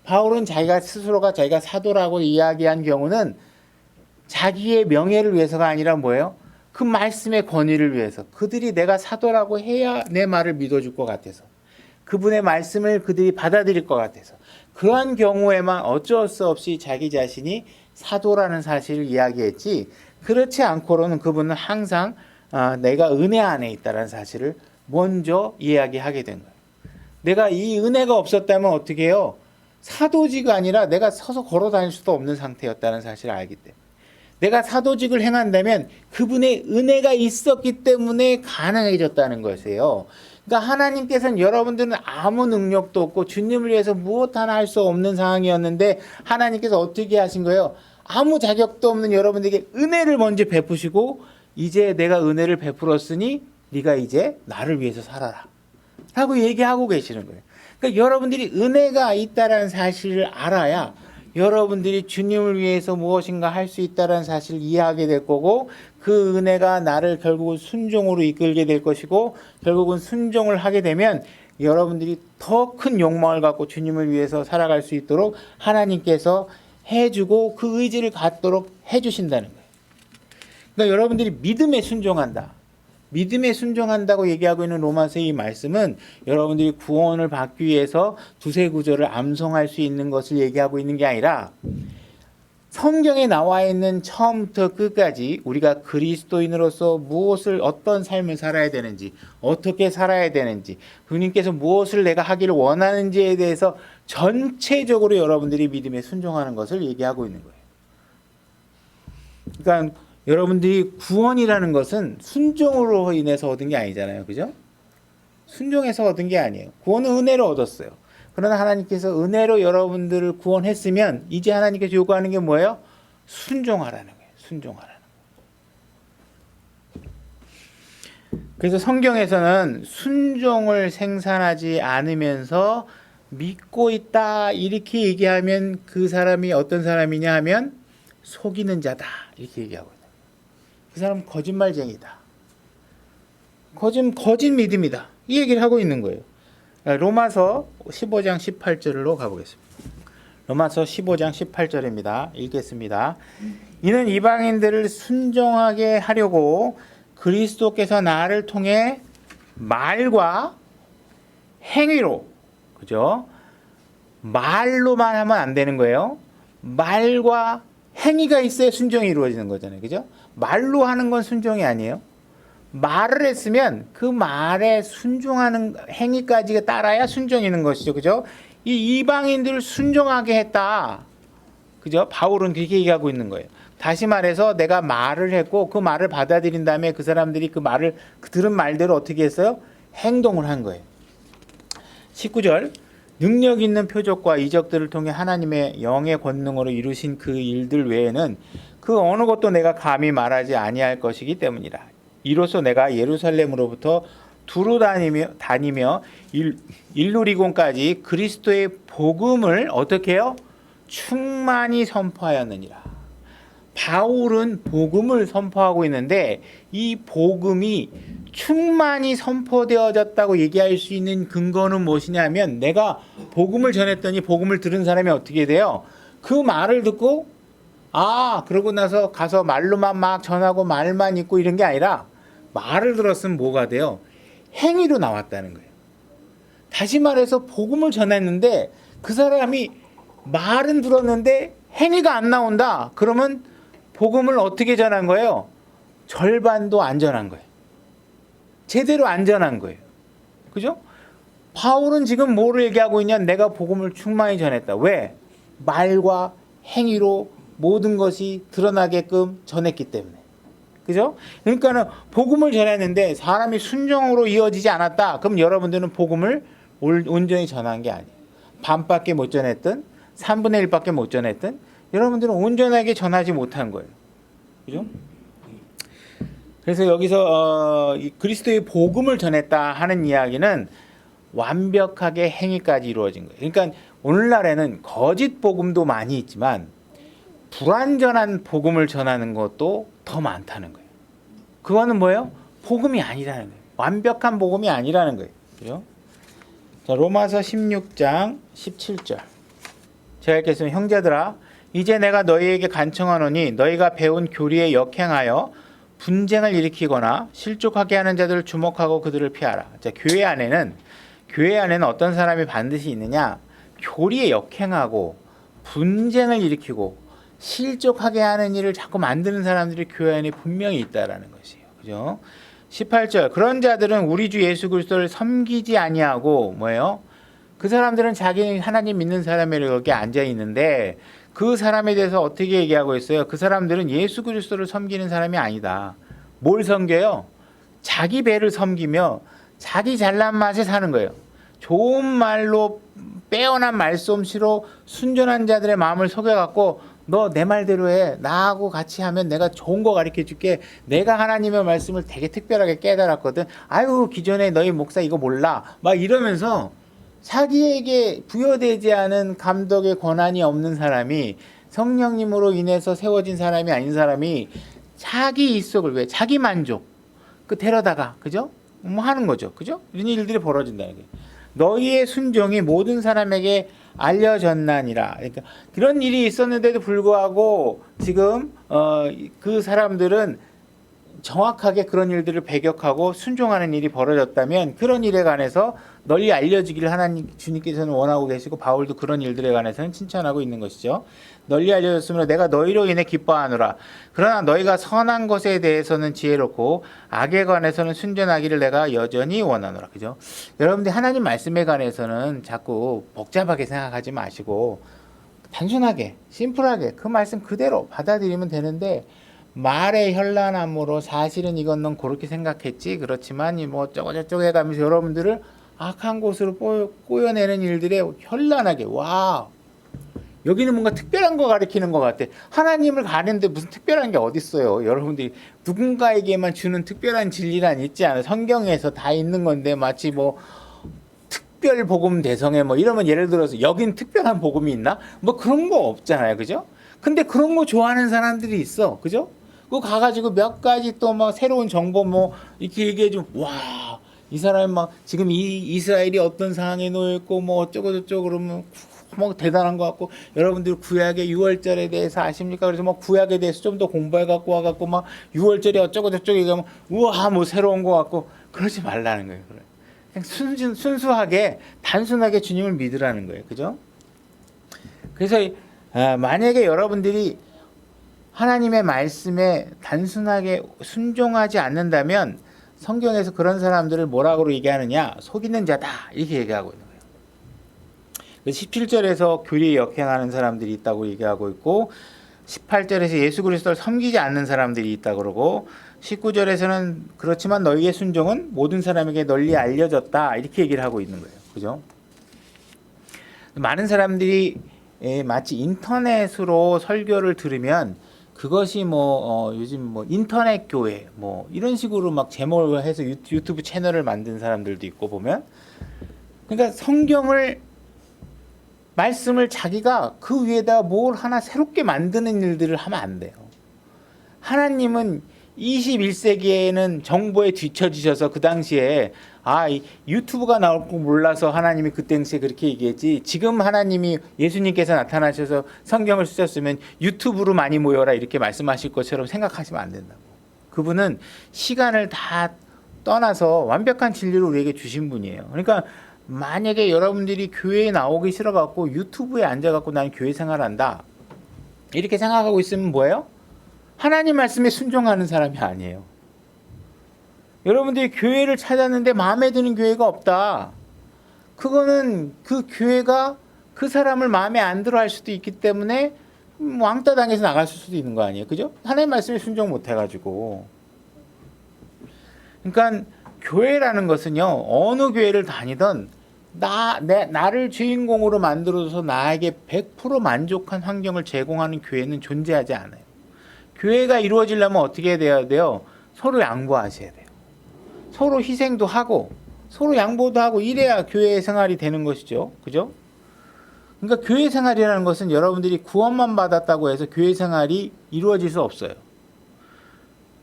바울은 자기가 스스로가 자기가 사도라고 이야기한 경우는 자기의 명예를 위해서가 아니라 뭐예요? 그 말씀의 권위를 위해서 그들이 내가 사도라고 해야 내 말을 믿어줄 것 같아서 그분의 말씀을 그들이 받아들일 것 같아서 그러한 경우에만 어쩔 수 없이 자기 자신이 사도라는 사실을 이야기했지 그렇지 않고는 그분은 항상 내가 은혜 안에 있다는 사실을 먼저 이야기하게 된 거예요. 내가 이 은혜가 없었다면 어떻게 해요? 사도지가 아니라 내가 서서 걸어 다닐 수도 없는 상태였다는 사실을 알기 때문에 내가 사도직을 행한다면 그분의 은혜가 있었기 때문에 가능해졌다는 것이에요. 그러니까 하나님께서는 여러분들은 아무 능력도 없고 주님을 위해서 무엇 하나 할 수 없는 상황이었는데 하나님께서 어떻게 하신 거예요? 아무 자격도 없는 여러분들에게 은혜를 먼저 베푸시고 이제 내가 은혜를 베풀었으니 네가 이제 나를 위해서 살아라 라고 얘기하고 계시는 거예요. 그러니까 여러분들이 은혜가 있다는 사실을 알아야 여러분들이 주님을 위해서 무엇인가 할 수 있다는 사실을 이해하게 될 거고 그 은혜가 나를 결국은 순종으로 이끌게 될 것이고 결국은 순종을 하게 되면 여러분들이 더 큰 욕망을 갖고 주님을 위해서 살아갈 수 있도록 하나님께서 해주고 그 의지를 갖도록 해주신다는 거예요. 그러니까 여러분들이 믿음에 순종한다. 믿음에 순종한다고 얘기하고 있는 로마서의 이 말씀은 여러분들이 구원을 받기 위해서 두세 구절을 암송할 수 있는 것을 얘기하고 있는 게 아니라 성경에 나와 있는 처음부터 끝까지 우리가 그리스도인으로서 무엇을 어떤 삶을 살아야 되는지 어떻게 살아야 되는지 주님께서 무엇을 내가 하기를 원하는지에 대해서 전체적으로 여러분들이 믿음에 순종하는 것을 얘기하고 있는 거예요. 그러니까 여러분들이 구원이라는 것은 순종으로 인해서 얻은 게 아니잖아요. 그죠? 순종해서 얻은 게 아니에요. 구원은 은혜로 얻었어요. 그러나 하나님께서 은혜로 여러분들을 구원했으면 이제 하나님께서 요구하는 게 뭐예요? 순종하라는 거예요. 순종하라는 거예요. 그래서 성경에서는 순종을 생산하지 않으면서 믿고 있다 이렇게 얘기하면 그 사람이 어떤 사람이냐 하면 속이는 자다 이렇게 얘기하고 있어요. 그 사람은 거짓말쟁이다. 거짓 믿음이다. 이 얘기를 하고 있는 거예요. 로마서 15장 18절로 가보겠습니다. 로마서 15장 18절입니다. 읽겠습니다. 이는 이방인들을 순종하게 하려고 그리스도께서 나를 통해 말과 행위로, 그죠? 말로만 하면 안 되는 거예요. 말과 행위가 있어야 순종이 이루어지는 거잖아요. 그죠? 말로 하는 건 순종이 아니에요. 말을 했으면 그 말에 순종하는 행위까지 따라야 순종이 있는 것이죠. 그죠? 이 이방인들을 순종하게 했다. 그죠? 바울은 그렇게 얘기하고 있는 거예요. 다시 말해서 내가 말을 했고 그 말을 받아들인 다음에 그 사람들이 그 말을 들은 말대로 어떻게 했어요? 행동을 한 거예요. 19절 능력 있는 표적과 이적들을 통해 하나님의 영의 권능으로 이루신 그 일들 외에는 그 어느 것도 내가 감히 말하지 아니할 것이기 때문이라. 이로써 내가 예루살렘으로부터 두루 다니며 일루리곤까지 그리스도의 복음을 어떻게 해요? 충만히 선포하였느니라. 바울은 복음을 선포하고 있는데 이 복음이 충만히 선포되어졌다고 얘기할 수 있는 근거는 무엇이냐면 내가 복음을 전했더니 복음을 들은 사람이 어떻게 돼요? 그 말을 듣고 그러고 나서 가서 말로만 막 전하고 말만 있고 이런 게 아니라 말을 들었으면 뭐가 돼요? 행위로 나왔다는 거예요. 다시 말해서 복음을 전했는데 그 사람이 말은 들었는데 행위가 안 나온다. 그러면 복음을 어떻게 전한 거예요? 절반도 안 전한 거예요. 제대로 안 전한 거예요. 그죠? 바울은 지금 뭐를 얘기하고 있냐? 내가 복음을 충만히 전했다. 왜? 말과 행위로 모든 것이 드러나게끔 전했기 때문에. 그죠? 그러니까는 복음을 전했는데 사람이 순종으로 이어지지 않았다. 그럼 여러분들은 복음을 온전히 전한 게 아니에요. 반밖에 못 전했든 3분의 1밖에 못 전했든 여러분들은 온전하게 전하지 못한 거예요. 그죠? 그래서 여기서 그리스도의 복음을 전했다 하는 이야기는 완벽하게 행위까지 이루어진 거예요. 그러니까 오늘날에는 거짓 복음도 많이 있지만 불완전한 복음을 전하는 것도 더 많다는 거예요. 그거는 뭐예요? 복음이 아니라는 거예요. 완벽한 복음이 아니라는 거예요. 그죠? 자, 로마서 16장 17절. 제가 읽겠습니다. 형제들아, 이제 내가 너희에게 간청하노니 너희가 배운 교리에 역행하여 분쟁을 일으키거나 실족하게 하는 자들을 주목하고 그들을 피하라. 자, 교회 안에는 어떤 사람이 반드시 있느냐? 교리에 역행하고 분쟁을 일으키고 실족하게 하는 일을 자꾸 만드는 사람들이 교회 안에 분명히 있다라는 것이에요. 그죠? 18절. 그런 자들은 우리 주 예수 그리스도를 섬기지 아니하고 뭐예요? 그 사람들은 자기 하나님 믿는 사람이 여기 앉아 있는데 그 사람에 대해서 어떻게 얘기하고 있어요? 그 사람들은 예수 그리스도를 섬기는 사람이 아니다. 뭘 섬겨요? 자기 배를 섬기며 자기 잘난 맛에 사는 거예요. 좋은 말로 빼어난 말솜씨로 순전한 자들의 마음을 속여갖고 너 내 말대로 해. 나하고 같이 하면 내가 좋은 거 가르쳐 줄게. 내가 하나님의 말씀을 되게 특별하게 깨달았거든. 아유 기존에 너희 목사 이거 몰라. 막 이러면서 자기에게 부여되지 않은 감독의 권한이 없는 사람이 성령님으로 인해서 세워진 사람이 아닌 사람이 자기 입속을 왜 자기 만족 데려다가 그죠? 뭐 하는 거죠. 그죠? 이런 일들이 벌어진다는 거예요. 너희의 순종이 모든 사람에게 알려졌나니라. 그러니까 그런 일이 있었는데도 불구하고 지금 그 사람들은 정확하게 그런 일들을 배격하고 순종하는 일이 벌어졌다면 그런 일에 관해서 널리 알려지기를 하나님 주님께서는 원하고 계시고 바울도 그런 일들에 관해서는 칭찬하고 있는 것이죠. 널리 알려졌으므로 내가 너희로 인해 기뻐하노라. 그러나 너희가 선한 것에 대해서는 지혜롭고 악에 관해서는 순전하기를 내가 여전히 원하노라. 그죠? 여러분들 하나님 말씀에 관해서는 자꾸 복잡하게 생각하지 마시고 단순하게 심플하게 그 말씀 그대로 받아들이면 되는데 말의 현란함으로 사실은 이건 넌 그렇게 생각했지 그렇지만 뭐 저쩌고 해가면서 여러분들을 악한 곳으로 꼬여내는 일들에 현란하게 와 여기는 뭔가 특별한 거 가르치는 것 같아. 하나님을 가는데 무슨 특별한 게 어딨어요. 여러분들이 누군가에게만 주는 특별한 진리란 있지 않아요. 성경에서 다 있는 건데 마치 뭐 특별 복음 대성에 뭐 이러면 예를 들어서 여긴 특별한 복음이 있나? 뭐 그런 거 없잖아요. 그죠? 근데 그런 거 좋아하는 사람들이 있어. 그죠? 그 가가지고 몇 가지 또 뭐 새로운 정보 뭐 이렇게 얘기해 좀 와, 이 사람이 막 지금 이 이스라엘이 어떤 상황에 놓여 있고 뭐 어쩌고 저쩌고 그러면 뭐 대단한 것 같고 여러분들 구약의 6월절에 대해서 아십니까? 그래서 뭐 구약에 대해서 좀 더 공부해 갖고 와 갖고 막 6월절이 어쩌고 저쩌고 얘기하면 우와 뭐 새로운 것 같고 그러지 말라는 거예요. 그냥 순수하게 단순하게 주님을 믿으라는 거예요. 그죠? 그래서 만약에 여러분들이 하나님의 말씀에 단순하게 순종하지 않는다면 성경에서 그런 사람들을 뭐라고 얘기하느냐? 속이는 자다 이렇게 얘기하고 있는 거예요. 17절에서 교리에 역행하는 사람들이 있다고 얘기하고 있고 18절에서 예수 그리스도를 섬기지 않는 사람들이 있다고 그러고 19절에서는 그렇지만 너희의 순종은 모든 사람에게 널리 알려졌다 이렇게 얘기를 하고 있는 거예요. 그죠? 많은 사람들이 마치 인터넷으로 설교를 들으면 그것이 뭐 요즘 뭐 인터넷 교회 뭐 이런 식으로 막 제목을 해서 유튜브 채널을 만든 사람들도 있고 보면 그러니까 성경을 말씀을 자기가 그 위에다 뭘 하나 새롭게 만드는 일들을 하면 안 돼요. 하나님은 21세기에는 정보에 뒤처지셔서 그 당시에 이 유튜브가 나올 거 몰라서 하나님이 그 당시에 그렇게 얘기했지 지금 하나님이 예수님께서 나타나셔서 성경을 쓰셨으면 유튜브로 많이 모여라 이렇게 말씀하실 것처럼 생각하시면 안 된다고. 그분은 시간을 다 떠나서 완벽한 진리를 우리에게 주신 분이에요. 그러니까 만약에 여러분들이 교회에 나오기 싫어갖고 유튜브에 앉아갖고 난 교회 생활한다 이렇게 생각하고 있으면 뭐예요? 하나님 말씀에 순종하는 사람이 아니에요. 여러분들이 교회를 찾았는데 마음에 드는 교회가 없다. 그거는 그 교회가 그 사람을 마음에 안 들어 할 수도 있기 때문에 왕따 당해서 나갔을 수도 있는 거 아니에요. 그죠? 하나님 말씀에 순종 못 해가지고. 그러니까 교회라는 것은요, 어느 교회를 다니든 나를 주인공으로 만들어서 나에게 100% 만족한 환경을 제공하는 교회는 존재하지 않아요. 교회가 이루어지려면 어떻게 돼야 돼요? 서로 양보하셔야 돼요. 서로 희생도 하고 서로 양보도 하고 이래야 교회 생활이 되는 것이죠. 그죠? 그러니까 교회 생활이라는 것은 여러분들이 구원만 받았다고 해서 교회 생활이 이루어질 수 없어요.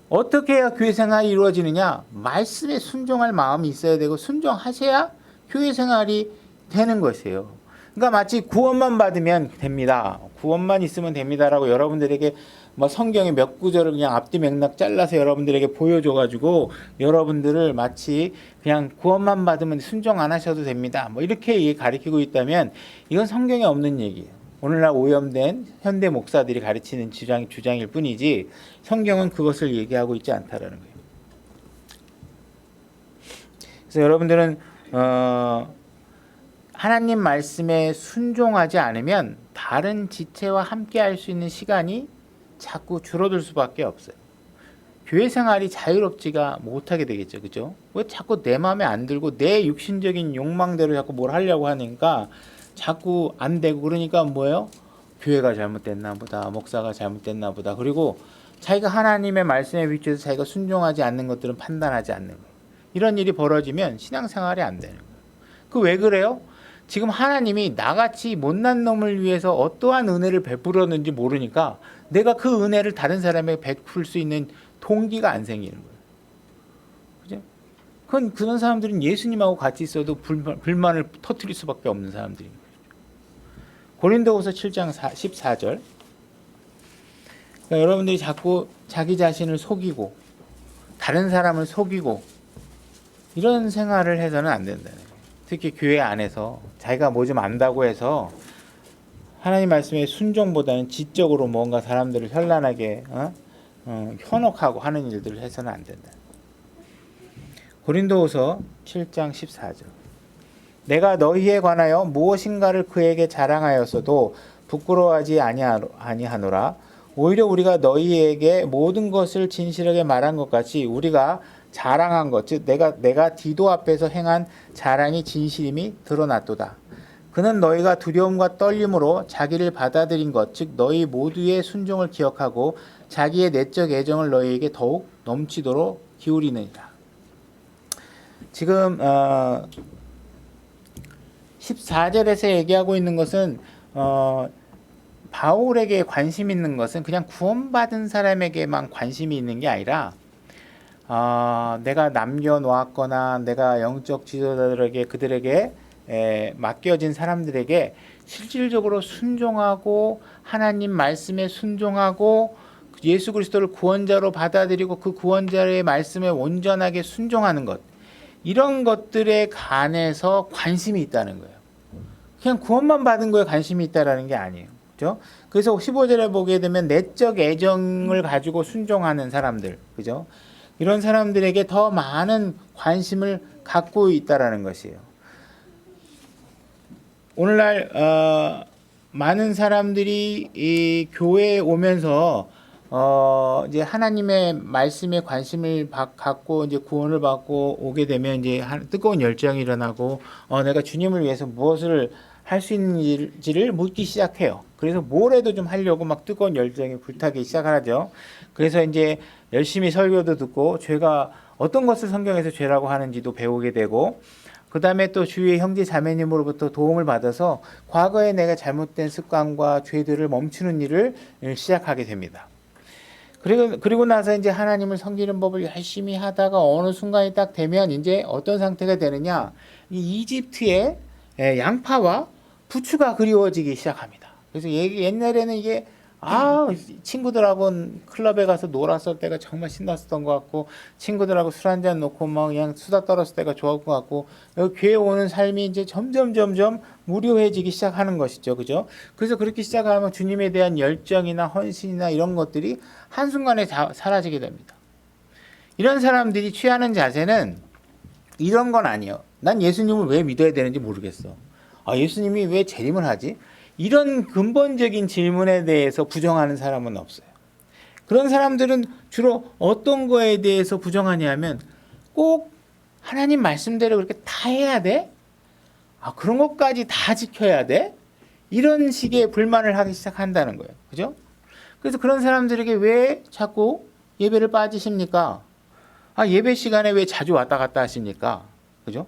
어떻게 해야 교회 생활이 이루어지느냐? 말씀에 순종할 마음이 있어야 되고 순종하셔야 교회 생활이 되는 것이에요. 그러니까 마치 구원만 받으면 됩니다. 구원만 있으면 됩니다라고 여러분들에게 뭐 성경의 몇 구절을 그냥 앞뒤 맥락 잘라서 여러분들에게 보여줘가지고 여러분들을 마치 그냥 구원만 받으면 순종 안 하셔도 됩니다. 뭐 이렇게 가르치고 있다면 이건 성경에 없는 얘기예요. 오늘날 오염된 현대 목사들이 가르치는 주장일 뿐이지 성경은 그것을 얘기하고 있지 않다라는 거예요. 그래서 여러분들은 하나님 말씀에 순종하지 않으면 다른 지체와 함께 할 수 있는 시간이 자꾸 줄어들 수밖에 없어요. 교회 생활이 자유롭지가 못하게 되겠죠. 그죠? 왜 자꾸 내 마음에 안 들고 내 육신적인 욕망대로 자꾸 뭘 하려고 하니까 자꾸 안 되고 그러니까 뭐예요? 교회가 잘못됐나 보다. 목사가 잘못됐나 보다. 그리고 자기가 하나님의 말씀에 비추어서 자기가 순종하지 않는 것들은 판단하지 않는 거예요. 이런 일이 벌어지면 신앙생활이 안 되는 거예요. 그 왜 그래요? 지금 하나님이 나같이 못난 놈을 위해서 어떠한 은혜를 베풀었는지 모르니까 내가 그 은혜를 다른 사람에게 베풀 수 있는 동기가 안 생기는 거예요. 그죠? 그런 사람들은 예수님하고 같이 있어도 불만을 터뜨릴 수밖에 없는 사람들인 거예요. 고린도후서 7장 14절. 그러니까 여러분들이 자꾸 자기 자신을 속이고 다른 사람을 속이고 이런 생활을 해서는 안 된다는 거예요. 특히 교회 안에서 자기가 뭐 좀 안다고 해서 하나님 말씀의 순종보다는 지적으로 뭔가 사람들을 현란하게 현혹하고 하는 일들을 해서는 안 된다. 고린도후서 7장 14절. 내가 너희에 관하여 무엇인가를 그에게 자랑하였어도 부끄러워하지 아니하노라. 오히려 우리가 너희에게 모든 것을 진실하게 말한 것 같이 우리가 자랑한 것, 즉 내가 디도 앞에서 행한 자랑이 진실임이 드러났도다. 그는 너희가 두려움과 떨림으로 자기를 받아들인 것, 즉 너희 모두의 순종을 기억하고 자기의 내적 애정을 너희에게 더욱 넘치도록 기울이느니라. 지금 14절에서 얘기하고 있는 것은 바울에게 관심 있는 것은 그냥 구원받은 사람에게만 관심이 있는 게 아니라 내가 남겨놓았거나 내가 영적 지도자들에게 그들에게 맡겨진 사람들에게 실질적으로 순종하고 하나님 말씀에 순종하고 예수 그리스도를 구원자로 받아들이고 그 구원자의 말씀에 온전하게 순종하는 것, 이런 것들에 관해서 관심이 있다는 거예요. 그냥 구원만 받은 거에 관심이 있다라는 게 아니에요. 그죠? 그래서 15절에 보게 되면 내적 애정을 가지고 순종하는 사람들, 그죠? 이런 사람들에게 더 많은 관심을 갖고 있다라는 것이에요. 오늘날 많은 사람들이 이 교회에 오면서 이제 하나님의 말씀에 관심을 갖고 이제 구원을 받고 오게 되면 이제 뜨거운 열정이 일어나고 내가 주님을 위해서 무엇을 할 수 있는지를 묻기 시작해요. 그래서 뭘 해도 좀 하려고 막 뜨거운 열정이 불타기 시작하죠. 그래서 이제 열심히 설교도 듣고 죄가 어떤 것을 성경에서 죄라고 하는지도 배우게 되고, 그 다음에 또 주위의 형제 자매님으로부터 도움을 받아서 과거에 내가 잘못된 습관과 죄들을 멈추는 일을 시작하게 됩니다. 그리고 나서 이제 하나님을 섬기는 법을 열심히 하다가 어느 순간이 딱 되면 이제 어떤 상태가 되느냐, 이 이집트의 양파와 부추가 그리워지기 시작합니다. 그래서 옛날에는 이게 친구들하고 클럽에 가서 놀았을 때가 정말 신났었던 것 같고, 친구들하고 술 한잔 놓고 막 그냥 수다 떨었을 때가 좋을 것 같고, 여기 교회 오는 삶이 이제 점점 무료해지기 시작하는 것이죠. 그죠? 그래서 그렇게 시작하면 주님에 대한 열정이나 헌신이나 이런 것들이 한순간에 사라지게 됩니다. 이런 사람들이 취하는 자세는 이런 건 아니에요. 난 예수님을 왜 믿어야 되는지 모르겠어. 예수님이 왜 재림을 하지? 이런 근본적인 질문에 대해서 부정하는 사람은 없어요. 그런 사람들은 주로 어떤 거에 대해서 부정하냐면, 꼭 하나님 말씀대로 그렇게 다 해야 돼? 그런 것까지 다 지켜야 돼? 이런 식의 불만을 하기 시작한다는 거예요. 그죠? 그래서 그런 사람들에게 왜 자꾸 예배를 빠지십니까? 예배 시간에 왜 자주 왔다 갔다 하십니까? 그죠?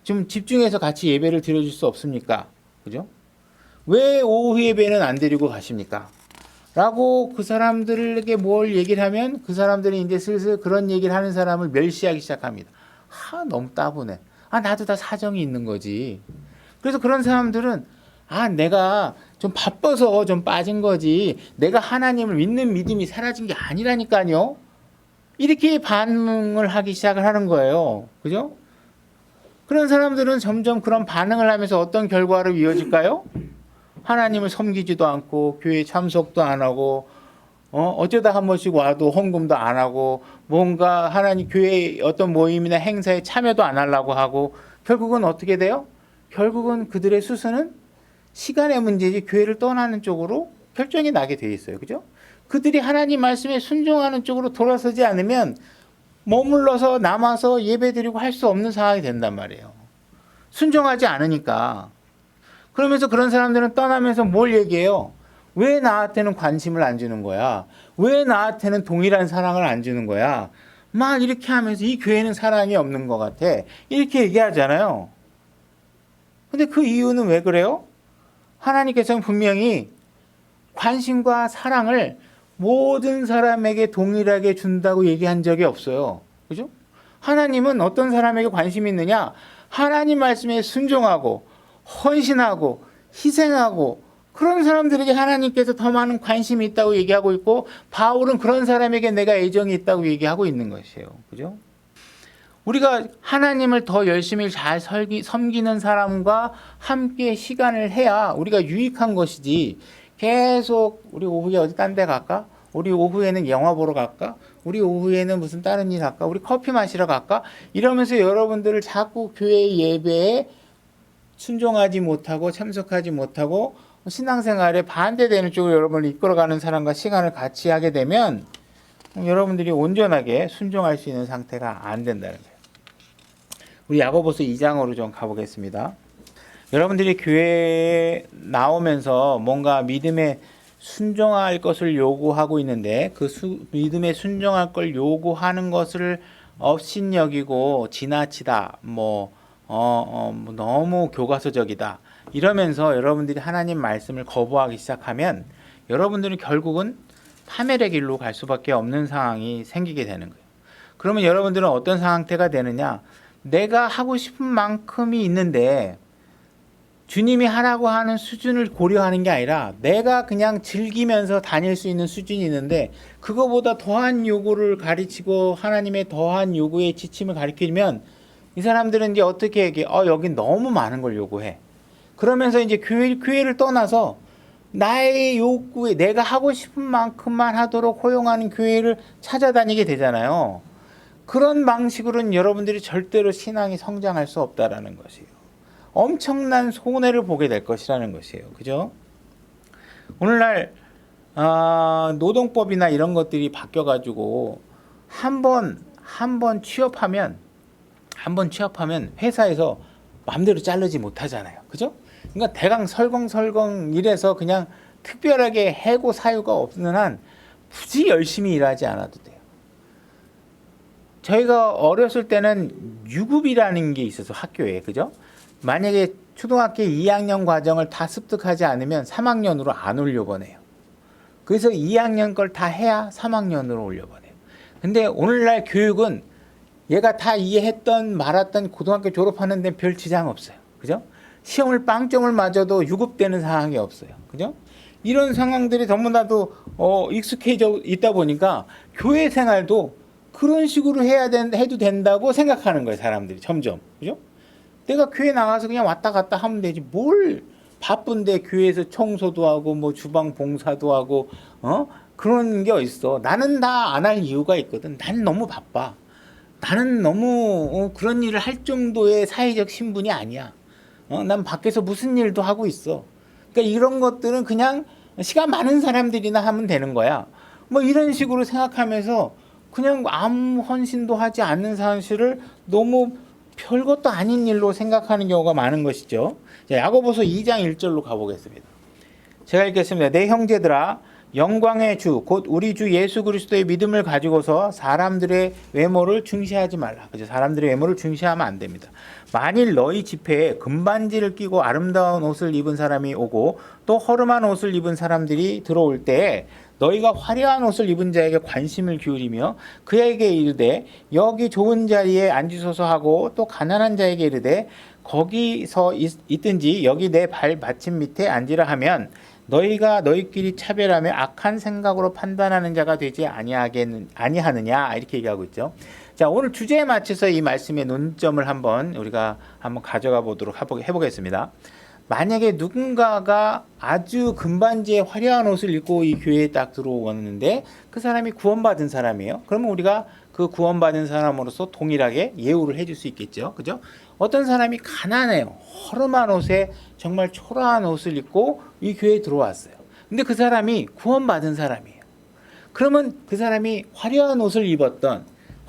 좀 집중해서 같이 예배를 드려줄 수 없습니까? 그죠? 왜 오후 예배는 안 드리고 가십니까? 라고 그 사람들에게 뭘 얘기를 하면 그 사람들이 이제 슬슬 그런 얘기를 하는 사람을 멸시하기 시작합니다. 너무 따분해. 나도 다 사정이 있는 거지. 그래서 그런 사람들은 내가 좀 바빠서 좀 빠진 거지, 내가 하나님을 믿는 믿음이 사라진 게 아니라니까요. 이렇게 반응을 하기 시작을 하는 거예요. 그죠? 그런 사람들은 점점 그런 반응을 하면서 어떤 결과로 이어질까요? 하나님을 섬기지도 않고 교회 참석도 안 하고 어쩌다 한 번씩 와도 헌금도 안 하고 뭔가 하나님 교회 어떤 모임이나 행사에 참여도 안 하려고 하고, 결국은 어떻게 돼요? 결국은 그들의 수순은 시간의 문제지 교회를 떠나는 쪽으로 결정이 나게 돼 있어요. 그죠? 그들이 하나님 말씀에 순종하는 쪽으로 돌아서지 않으면 머물러서 남아서 예배드리고 할 수 없는 상황이 된단 말이에요. 순종하지 않으니까. 그러면서 그런 사람들은 떠나면서 뭘 얘기해요? 왜 나한테는 관심을 안 주는 거야? 왜 나한테는 동일한 사랑을 안 주는 거야? 막 이렇게 하면서 이 교회는 사랑이 없는 것 같아. 이렇게 얘기하잖아요. 근데 그 이유는 왜 그래요? 하나님께서는 분명히 관심과 사랑을 모든 사람에게 동일하게 준다고 얘기한 적이 없어요. 그죠? 하나님은 어떤 사람에게 관심이 있느냐? 하나님 말씀에 순종하고 헌신하고 희생하고 그런 사람들에게 하나님께서 더 많은 관심이 있다고 얘기하고 있고, 바울은 그런 사람에게 내가 애정이 있다고 얘기하고 있는 것이에요. 그죠? 우리가 하나님을 더 열심히 잘 섬기는 사람과 함께 시간을 해야 우리가 유익한 것이지, 계속 우리 오후에 어디 딴 데 갈까? 우리 오후에는 영화 보러 갈까? 우리 오후에는 무슨 다른 일 할까? 우리 커피 마시러 갈까? 이러면서 여러분들을 자꾸 교회 예배에 순종하지 못하고 참석하지 못하고 신앙생활에 반대되는 쪽으로 여러분을 이끌어가는 사람과 시간을 같이 하게 되면 여러분들이 온전하게 순종할 수 있는 상태가 안 된다는 거예요. 우리 야고보서 2장으로 좀 가보겠습니다. 여러분들이 교회에 나오면서 뭔가 믿음에 순종할 것을 요구하고 있는데, 그 믿음에 순종할 걸 요구하는 것을 업신여기고 지나치다, 너무 교과서적이다, 이러면서 여러분들이 하나님 말씀을 거부하기 시작하면 여러분들은 결국은 파멸의 길로 갈 수밖에 없는 상황이 생기게 되는 거예요. 그러면 여러분들은 어떤 상태가 되느냐? 내가 하고 싶은 만큼이 있는데 주님이 하라고 하는 수준을 고려하는 게 아니라 내가 그냥 즐기면서 다닐 수 있는 수준이 있는데 그거보다 더한 요구를 가르치고 하나님의 더한 요구에 지침을 가르치면 이 사람들은 이제 어떻게 얘기해? 여긴 너무 많은 걸 요구해. 그러면서 이제 교회를 떠나서 나의 욕구에 내가 하고 싶은 만큼만 하도록 허용하는 교회를 찾아다니게 되잖아요. 그런 방식으로는 여러분들이 절대로 신앙이 성장할 수 없다라는 것이에요. 엄청난 손해를 보게 될 것이라는 것이에요. 그죠? 오늘날 노동법이나 이런 것들이 바뀌어가지고 한 번 취업하면 회사에서 마음대로 자르지 못하잖아요. 그죠? 그러니까 대강 설렁설렁 일해서 그냥 특별하게 해고 사유가 없는 한 굳이 열심히 일하지 않아도 돼요. 저희가 어렸을 때는 유급이라는 게 있어서 학교에, 그죠? 만약에 초등학교 2학년 과정을 다 습득하지 않으면 3학년으로 안 올려보내요. 그래서 2학년 걸 다 해야 3학년으로 올려보내요. 근데 오늘날 교육은 얘가 다 이해했던 말았던 고등학교 졸업하는 데 별 지장 없어요. 그죠? 시험을 빵점을 맞아도 유급되는 상황이 없어요. 그죠? 이런 상황들이 너무나도 익숙해져 있다 보니까 교회 생활도 그런 식으로 해도 된다고 생각하는 거예요. 사람들이 점점. 그죠? 내가 교회 나가서 그냥 왔다 갔다 하면 되지. 뭘 바쁜데 교회에서 청소도 하고 뭐 주방 봉사도 하고 그런 게 어딨어. 나는 다 안 할 이유가 있거든. 난 너무 바빠. 나는 너무 그런 일을 할 정도의 사회적 신분이 아니야. 난 밖에서 무슨 일도 하고 있어. 그러니까 이런 것들은 그냥 시간 많은 사람들이나 하면 되는 거야. 뭐 이런 식으로 생각하면서 그냥 아무 헌신도 하지 않는 사실을 너무 별것도 아닌 일로 생각하는 경우가 많은 것이죠. 자, 야고보서 2장 1절로 가보겠습니다. 제가 읽겠습니다. 내 형제들아, 영광의 주 곧 우리 주 예수 그리스도의 믿음을 가지고서 사람들의 외모를 중시하지 말라. 그죠? 사람들의 외모를 중시하면 안 됩니다. 만일 너희 집회에 금반지를 끼고 아름다운 옷을 입은 사람이 오고 또 허름한 옷을 입은 사람들이 들어올 때 너희가 화려한 옷을 입은 자에게 관심을 기울이며 그에게 이르되 여기 좋은 자리에 앉으소서 하고 또 가난한 자에게 이르되 거기서 있든지 여기 내 발 받침 밑에 앉으라 하면 너희가 너희끼리 차별하며 악한 생각으로 판단하는 자가 되지 아니하느냐 이렇게 얘기하고 있죠. 자, 오늘 주제에 맞춰서 이 말씀의 논점을 우리가 한번 가져가 보도록 해보겠습니다. 만약에 누군가가 아주 금반지에 화려한 옷을 입고 이 교회에 딱 들어오는데 그 사람이 구원받은 사람이에요. 그러면 우리가 그 구원받은 사람으로서 동일하게 예우를 해줄 수 있겠죠. 그죠? 어떤 사람이 가난해요. 허름한 옷에 정말 초라한 옷을 입고 이 교회에 들어왔어요. 근데 그 사람이 구원받은 사람이에요. 그러면 그 사람이 화려한 옷을 입었던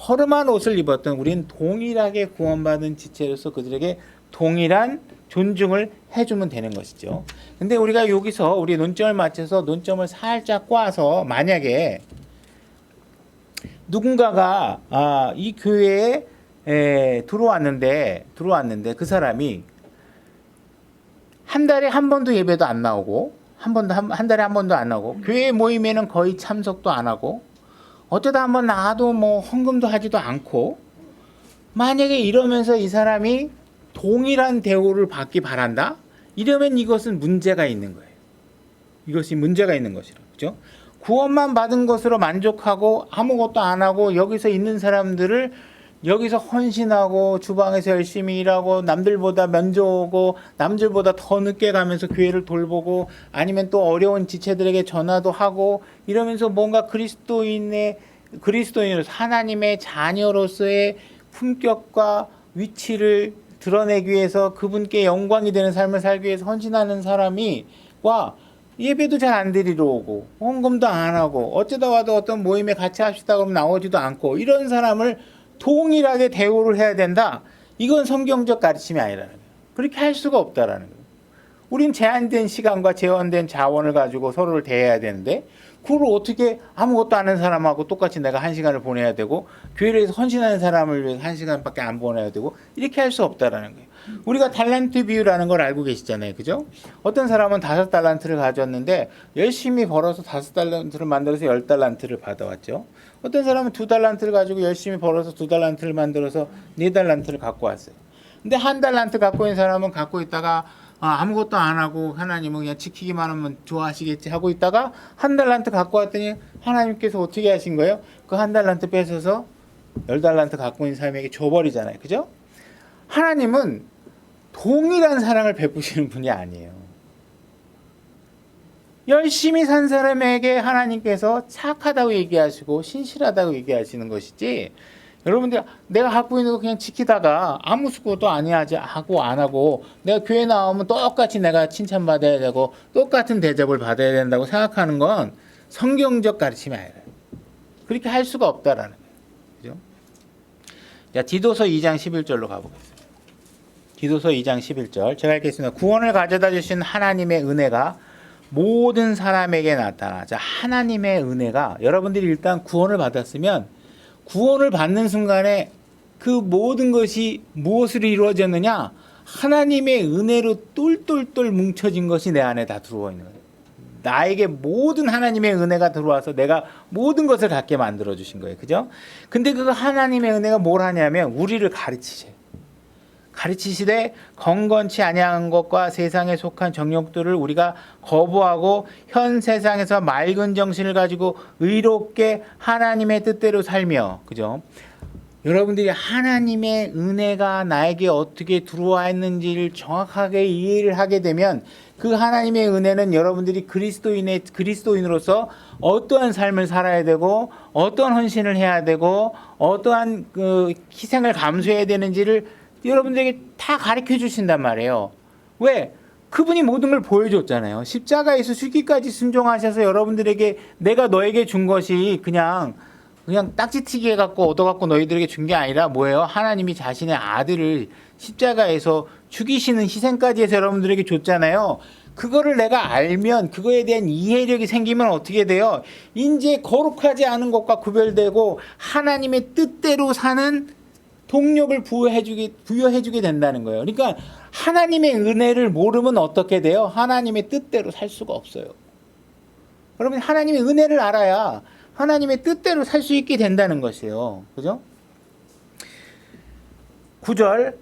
허름한 옷을 입었던 우리는 동일하게 구원받은 지체로서 그들에게 동일한 존중을 해주면 되는 것이죠. 근데 우리가 여기서 우리 논점을 맞춰서 논점을 살짝 꽈서 만약에 누군가가 이 교회에 들어왔는데 그 사람이 한 달에 한 번도 예배도 안 나오고 한 달에 한 번도 안 나오고 교회 모임에는 거의 참석도 안 하고 어쩌다 한번 나가도 뭐 헌금도 하지도 않고 만약에 이러면서 이 사람이 동일한 대우를 받기 바란다? 이러면 이것은 문제가 있는 거예요. 이것이 문제가 있는 것이라. 그죠? 구원만 받은 것으로 만족하고 아무것도 안 하고 여기서 있는 사람들을 여기서 헌신하고 주방에서 열심히 일하고 남들보다 먼저 오고 남들보다 더 늦게 가면서 교회를 돌보고 아니면 또 어려운 지체들에게 전화도 하고 이러면서 뭔가 그리스도인으로서 하나님의 자녀로서의 품격과 위치를 드러내기 위해서 그분께 영광이 되는 삶을 살기 위해서 헌신하는 사람이와 예배도 잘 안 드리러 오고 헌금도 안 하고 어쩌다 와도 어떤 모임에 같이 합시다 그러면 나오지도 않고 이런 사람을 동일하게 대우를 해야 된다. 이건 성경적 가르침이 아니라는 거예요. 그렇게 할 수가 없다라는 거예요. 우린 제한된 시간과 제한된 자원을 가지고 서로를 대해야 되는데 그걸 어떻게 아무것도 아는 사람하고 똑같이 내가 1시간을 보내야 되고 교회를 위해서 헌신하는 사람을 위해서 1시간밖에 안 보내야 되고 이렇게 할 수 없다라는 거예요. 우리가 달란트 비유라는 걸 알고 계시잖아요. 그죠? 어떤 사람은 5달란트를 가졌는데 열심히 벌어서 5달란트를 만들어서 10달란트를 받아왔죠. 어떤 사람은 2달란트를 가지고 열심히 벌어서 2달란트를 만들어서 4달란트를 갖고 왔어요. 근데 1달란트 갖고 있는 사람은 갖고 있다가 아무것도 안 하고 하나님은 그냥 지키기만 하면 좋아하시겠지 하고 있다가 1달란트 갖고 왔더니 하나님께서 어떻게 하신 거예요? 그 1달란트 뺏어서 10달란트 갖고 있는 사람에게 줘버리잖아요. 그죠? 하나님은 동일한 사랑을 베푸시는 분이 아니에요. 열심히 산 사람에게 하나님께서 착하다고 얘기하시고 신실하다고 얘기하시는 것이지, 여러분들 내가 갖고 있는 거 그냥 지키다가 아무 수고도 아니하지 하고 안 하고 내가 교회 나오면 똑같이 내가 칭찬받아야 되고 똑같은 대접을 받아야 된다고 생각하는 건 성경적 가르침이 아니에요. 그렇게 할 수가 없다라는 거예요. 그죠? 자, 디도서 2장 11절로 가보겠습니다. 디도서 2장 11절 제가 읽겠습니다. 구원을 가져다 주신 하나님의 은혜가 모든 사람에게 나타나. 자, 하나님의 은혜가, 여러분들이 일단 구원을 받았으면 구원을 받는 순간에 그 모든 것이 무엇으로 이루어졌느냐? 하나님의 은혜로 똘똘똘 뭉쳐진 것이 내 안에 다 들어와 있는 거예요. 나에게 모든 하나님의 은혜가 들어와서 내가 모든 것을 갖게 만들어 주신 거예요. 그죠? 근데 그 하나님의 은혜가 뭘 하냐면 우리를 가르치세요. 가르치시되 건건치 아니한 것과 세상에 속한 정욕들을 우리가 거부하고 현 세상에서 맑은 정신을 가지고 의롭게 하나님의 뜻대로 살며, 그죠? 여러분들이 하나님의 은혜가 나에게 어떻게 들어와 있는지를 정확하게 이해를 하게 되면 그 하나님의 은혜는 여러분들이 그리스도인으로서 어떠한 삶을 살아야 되고 어떠한 헌신을 해야 되고 어떠한 그 희생을 감수해야 되는지를 여러분들에게 다 가르쳐 주신단 말이에요. 왜? 그분이 모든 걸 보여줬잖아요. 십자가에서 죽기까지 순종하셔서 여러분들에게 내가 너에게 준 것이 그냥 딱지튀기 해갖고 얻어갖고 너희들에게 준 게 아니라 뭐예요? 하나님이 자신의 아들을 십자가에서 죽이시는 희생까지 해서 여러분들에게 줬잖아요. 그거를 내가 알면, 그거에 대한 이해력이 생기면 어떻게 돼요? 이제 거룩하지 않은 것과 구별되고 하나님의 뜻대로 사는 동력을 부여해주게 된다는 거예요. 그러니까 하나님의 은혜를 모르면 어떻게 돼요? 하나님의 뜻대로 살 수가 없어요. 여러분, 하나님의 은혜를 알아야 하나님의 뜻대로 살 수 있게 된다는 것이에요. 그죠? 9절,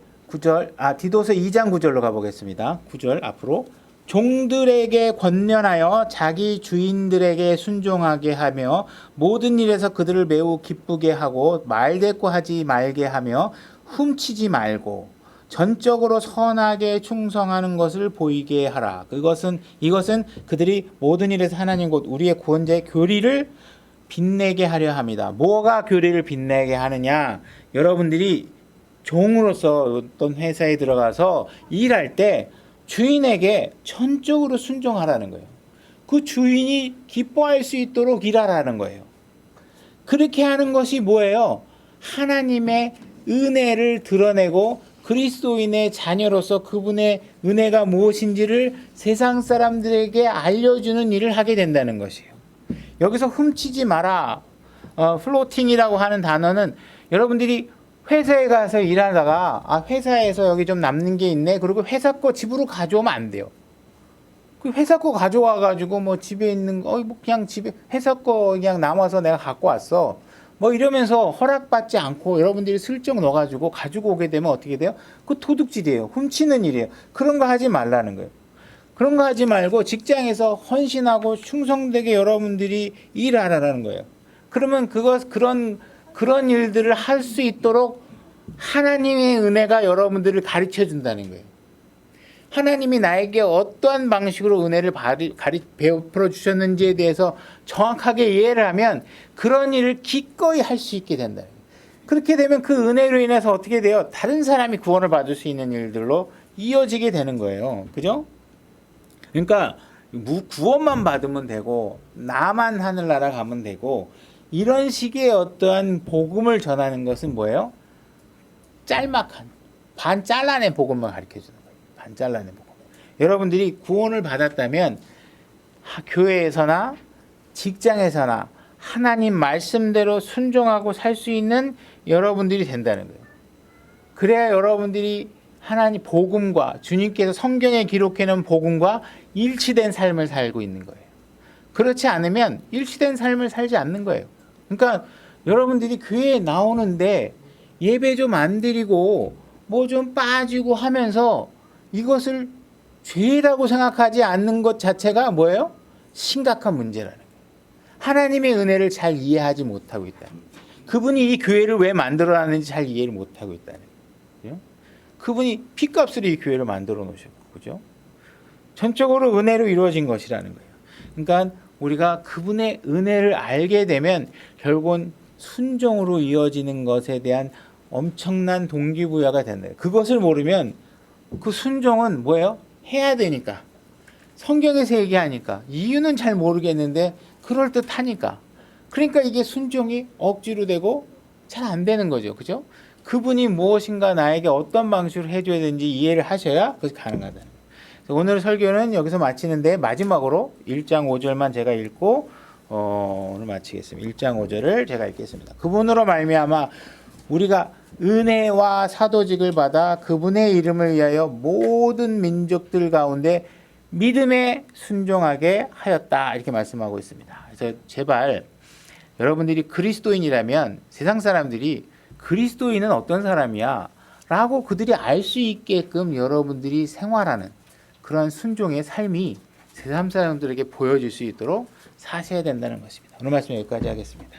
디도서 2장 9절로 가보겠습니다. 9절 앞으로. 종들에게 권면하여 자기 주인들에게 순종하게 하며 모든 일에서 그들을 매우 기쁘게 하고 말대꾸하지 말게 하며 훔치지 말고 전적으로 선하게 충성하는 것을 보이게 하라. 이것은 그들이 모든 일에서 하나님 곧 우리의 구원자의 교리를 빛내게 하려 합니다. 뭐가 교리를 빛내게 하느냐? 여러분들이 종으로서 어떤 회사에 들어가서 일할 때 주인에게 전적으로 순종하라는 거예요. 그 주인이 기뻐할 수 있도록 일하라는 거예요. 그렇게 하는 것이 뭐예요? 하나님의 은혜를 드러내고 그리스도인의 자녀로서 그분의 은혜가 무엇인지를 세상 사람들에게 알려주는 일을 하게 된다는 것이에요. 여기서 훔치지 마라. 플로팅이라고 하는 단어는 여러분들이 회사에 가서 일하다가 회사에서 여기 좀 남는 게 있네. 그리고 회사 거 집으로 가져오면 안 돼요. 그 회사 거 가져와 가지고 뭐 집에 있는 거 뭐 그냥 집에 회사 거 그냥 남아서 내가 갖고 왔어. 뭐 이러면서 허락받지 않고 여러분들이 슬쩍 넣어 가지고 오게 되면 어떻게 돼요? 그 도둑질이에요. 훔치는 일이에요. 그런 거 하지 말라는 거예요. 그런 거 하지 말고 직장에서 헌신하고 충성되게 여러분들이 일하라는 거예요. 그러면 그런 일들을 할 수 있도록 하나님의 은혜가 여러분들을 가르쳐 준다는 거예요. 하나님이 나에게 어떠한 방식으로 은혜를 베풀어 주셨는지에 대해서 정확하게 이해를 하면 그런 일을 기꺼이 할 수 있게 된다. 그렇게 되면 그 은혜로 인해서 어떻게 돼요? 다른 사람이 구원을 받을 수 있는 일들로 이어지게 되는 거예요. 그죠? 그러니까 구원만 받으면 되고 나만 하늘나라 가면 되고 이런 식의 어떠한 복음을 전하는 것은 뭐예요? 짤막한 반 잘라낸 복음만 가르쳐 주는 거예요. 반 잘라낸 복음. 여러분들이 구원을 받았다면 교회에서나 직장에서나 하나님 말씀대로 순종하고 살 수 있는 여러분들이 된다는 거예요. 그래야 여러분들이 하나님 복음과 주님께서 성경에 기록해 놓은 복음과 일치된 삶을 살고 있는 거예요. 그렇지 않으면 일치된 삶을 살지 않는 거예요. 그러니까 여러분들이 교회에 나오는데 예배 좀 안 드리고 뭐 좀 빠지고 하면서 이것을 죄라고 생각하지 않는 것 자체가 뭐예요? 심각한 문제라는 거예요. 하나님의 은혜를 잘 이해하지 못하고 있다는 거예요. 그분이 이 교회를 왜 만들어놨는지 잘 이해를 못하고 있다는 거예요. 그분이 핏값으로 이 교회를 만들어 놓으셨고, 그죠? 전적으로 은혜로 이루어진 것이라는 거예요. 그러니까 우리가 그분의 은혜를 알게 되면 결국은 순종으로 이어지는 것에 대한 엄청난 동기부여가 된다. 그것을 모르면 그 순종은 뭐예요? 해야 되니까. 성경에서 얘기하니까. 이유는 잘 모르겠는데 그럴듯하니까. 그러니까 이게 순종이 억지로 되고 잘 안 되는 거죠. 그죠? 그분이 무엇인가 나에게 어떤 방식으로 해줘야 되는지 이해를 하셔야 그것이 가능하다는 거예요. 오늘 설교는 여기서 마치는데 마지막으로 1장 5절만 제가 읽고 오늘 마치겠습니다. 1장 5절을 제가 읽겠습니다. 그분으로 말미암아 우리가 은혜와 사도직을 받아 그분의 이름을 위하여 모든 민족들 가운데 믿음에 순종하게 하였다. 이렇게 말씀하고 있습니다. 그래서 제발 여러분들이 그리스도인이라면 세상 사람들이 그리스도인은 어떤 사람이야? 라고 그들이 알 수 있게끔 여러분들이 생활하는 그런 순종의 삶이 세상 사람들에게 보여질 수 있도록 사셔야 된다는 것입니다. 오늘 말씀 여기까지 하겠습니다.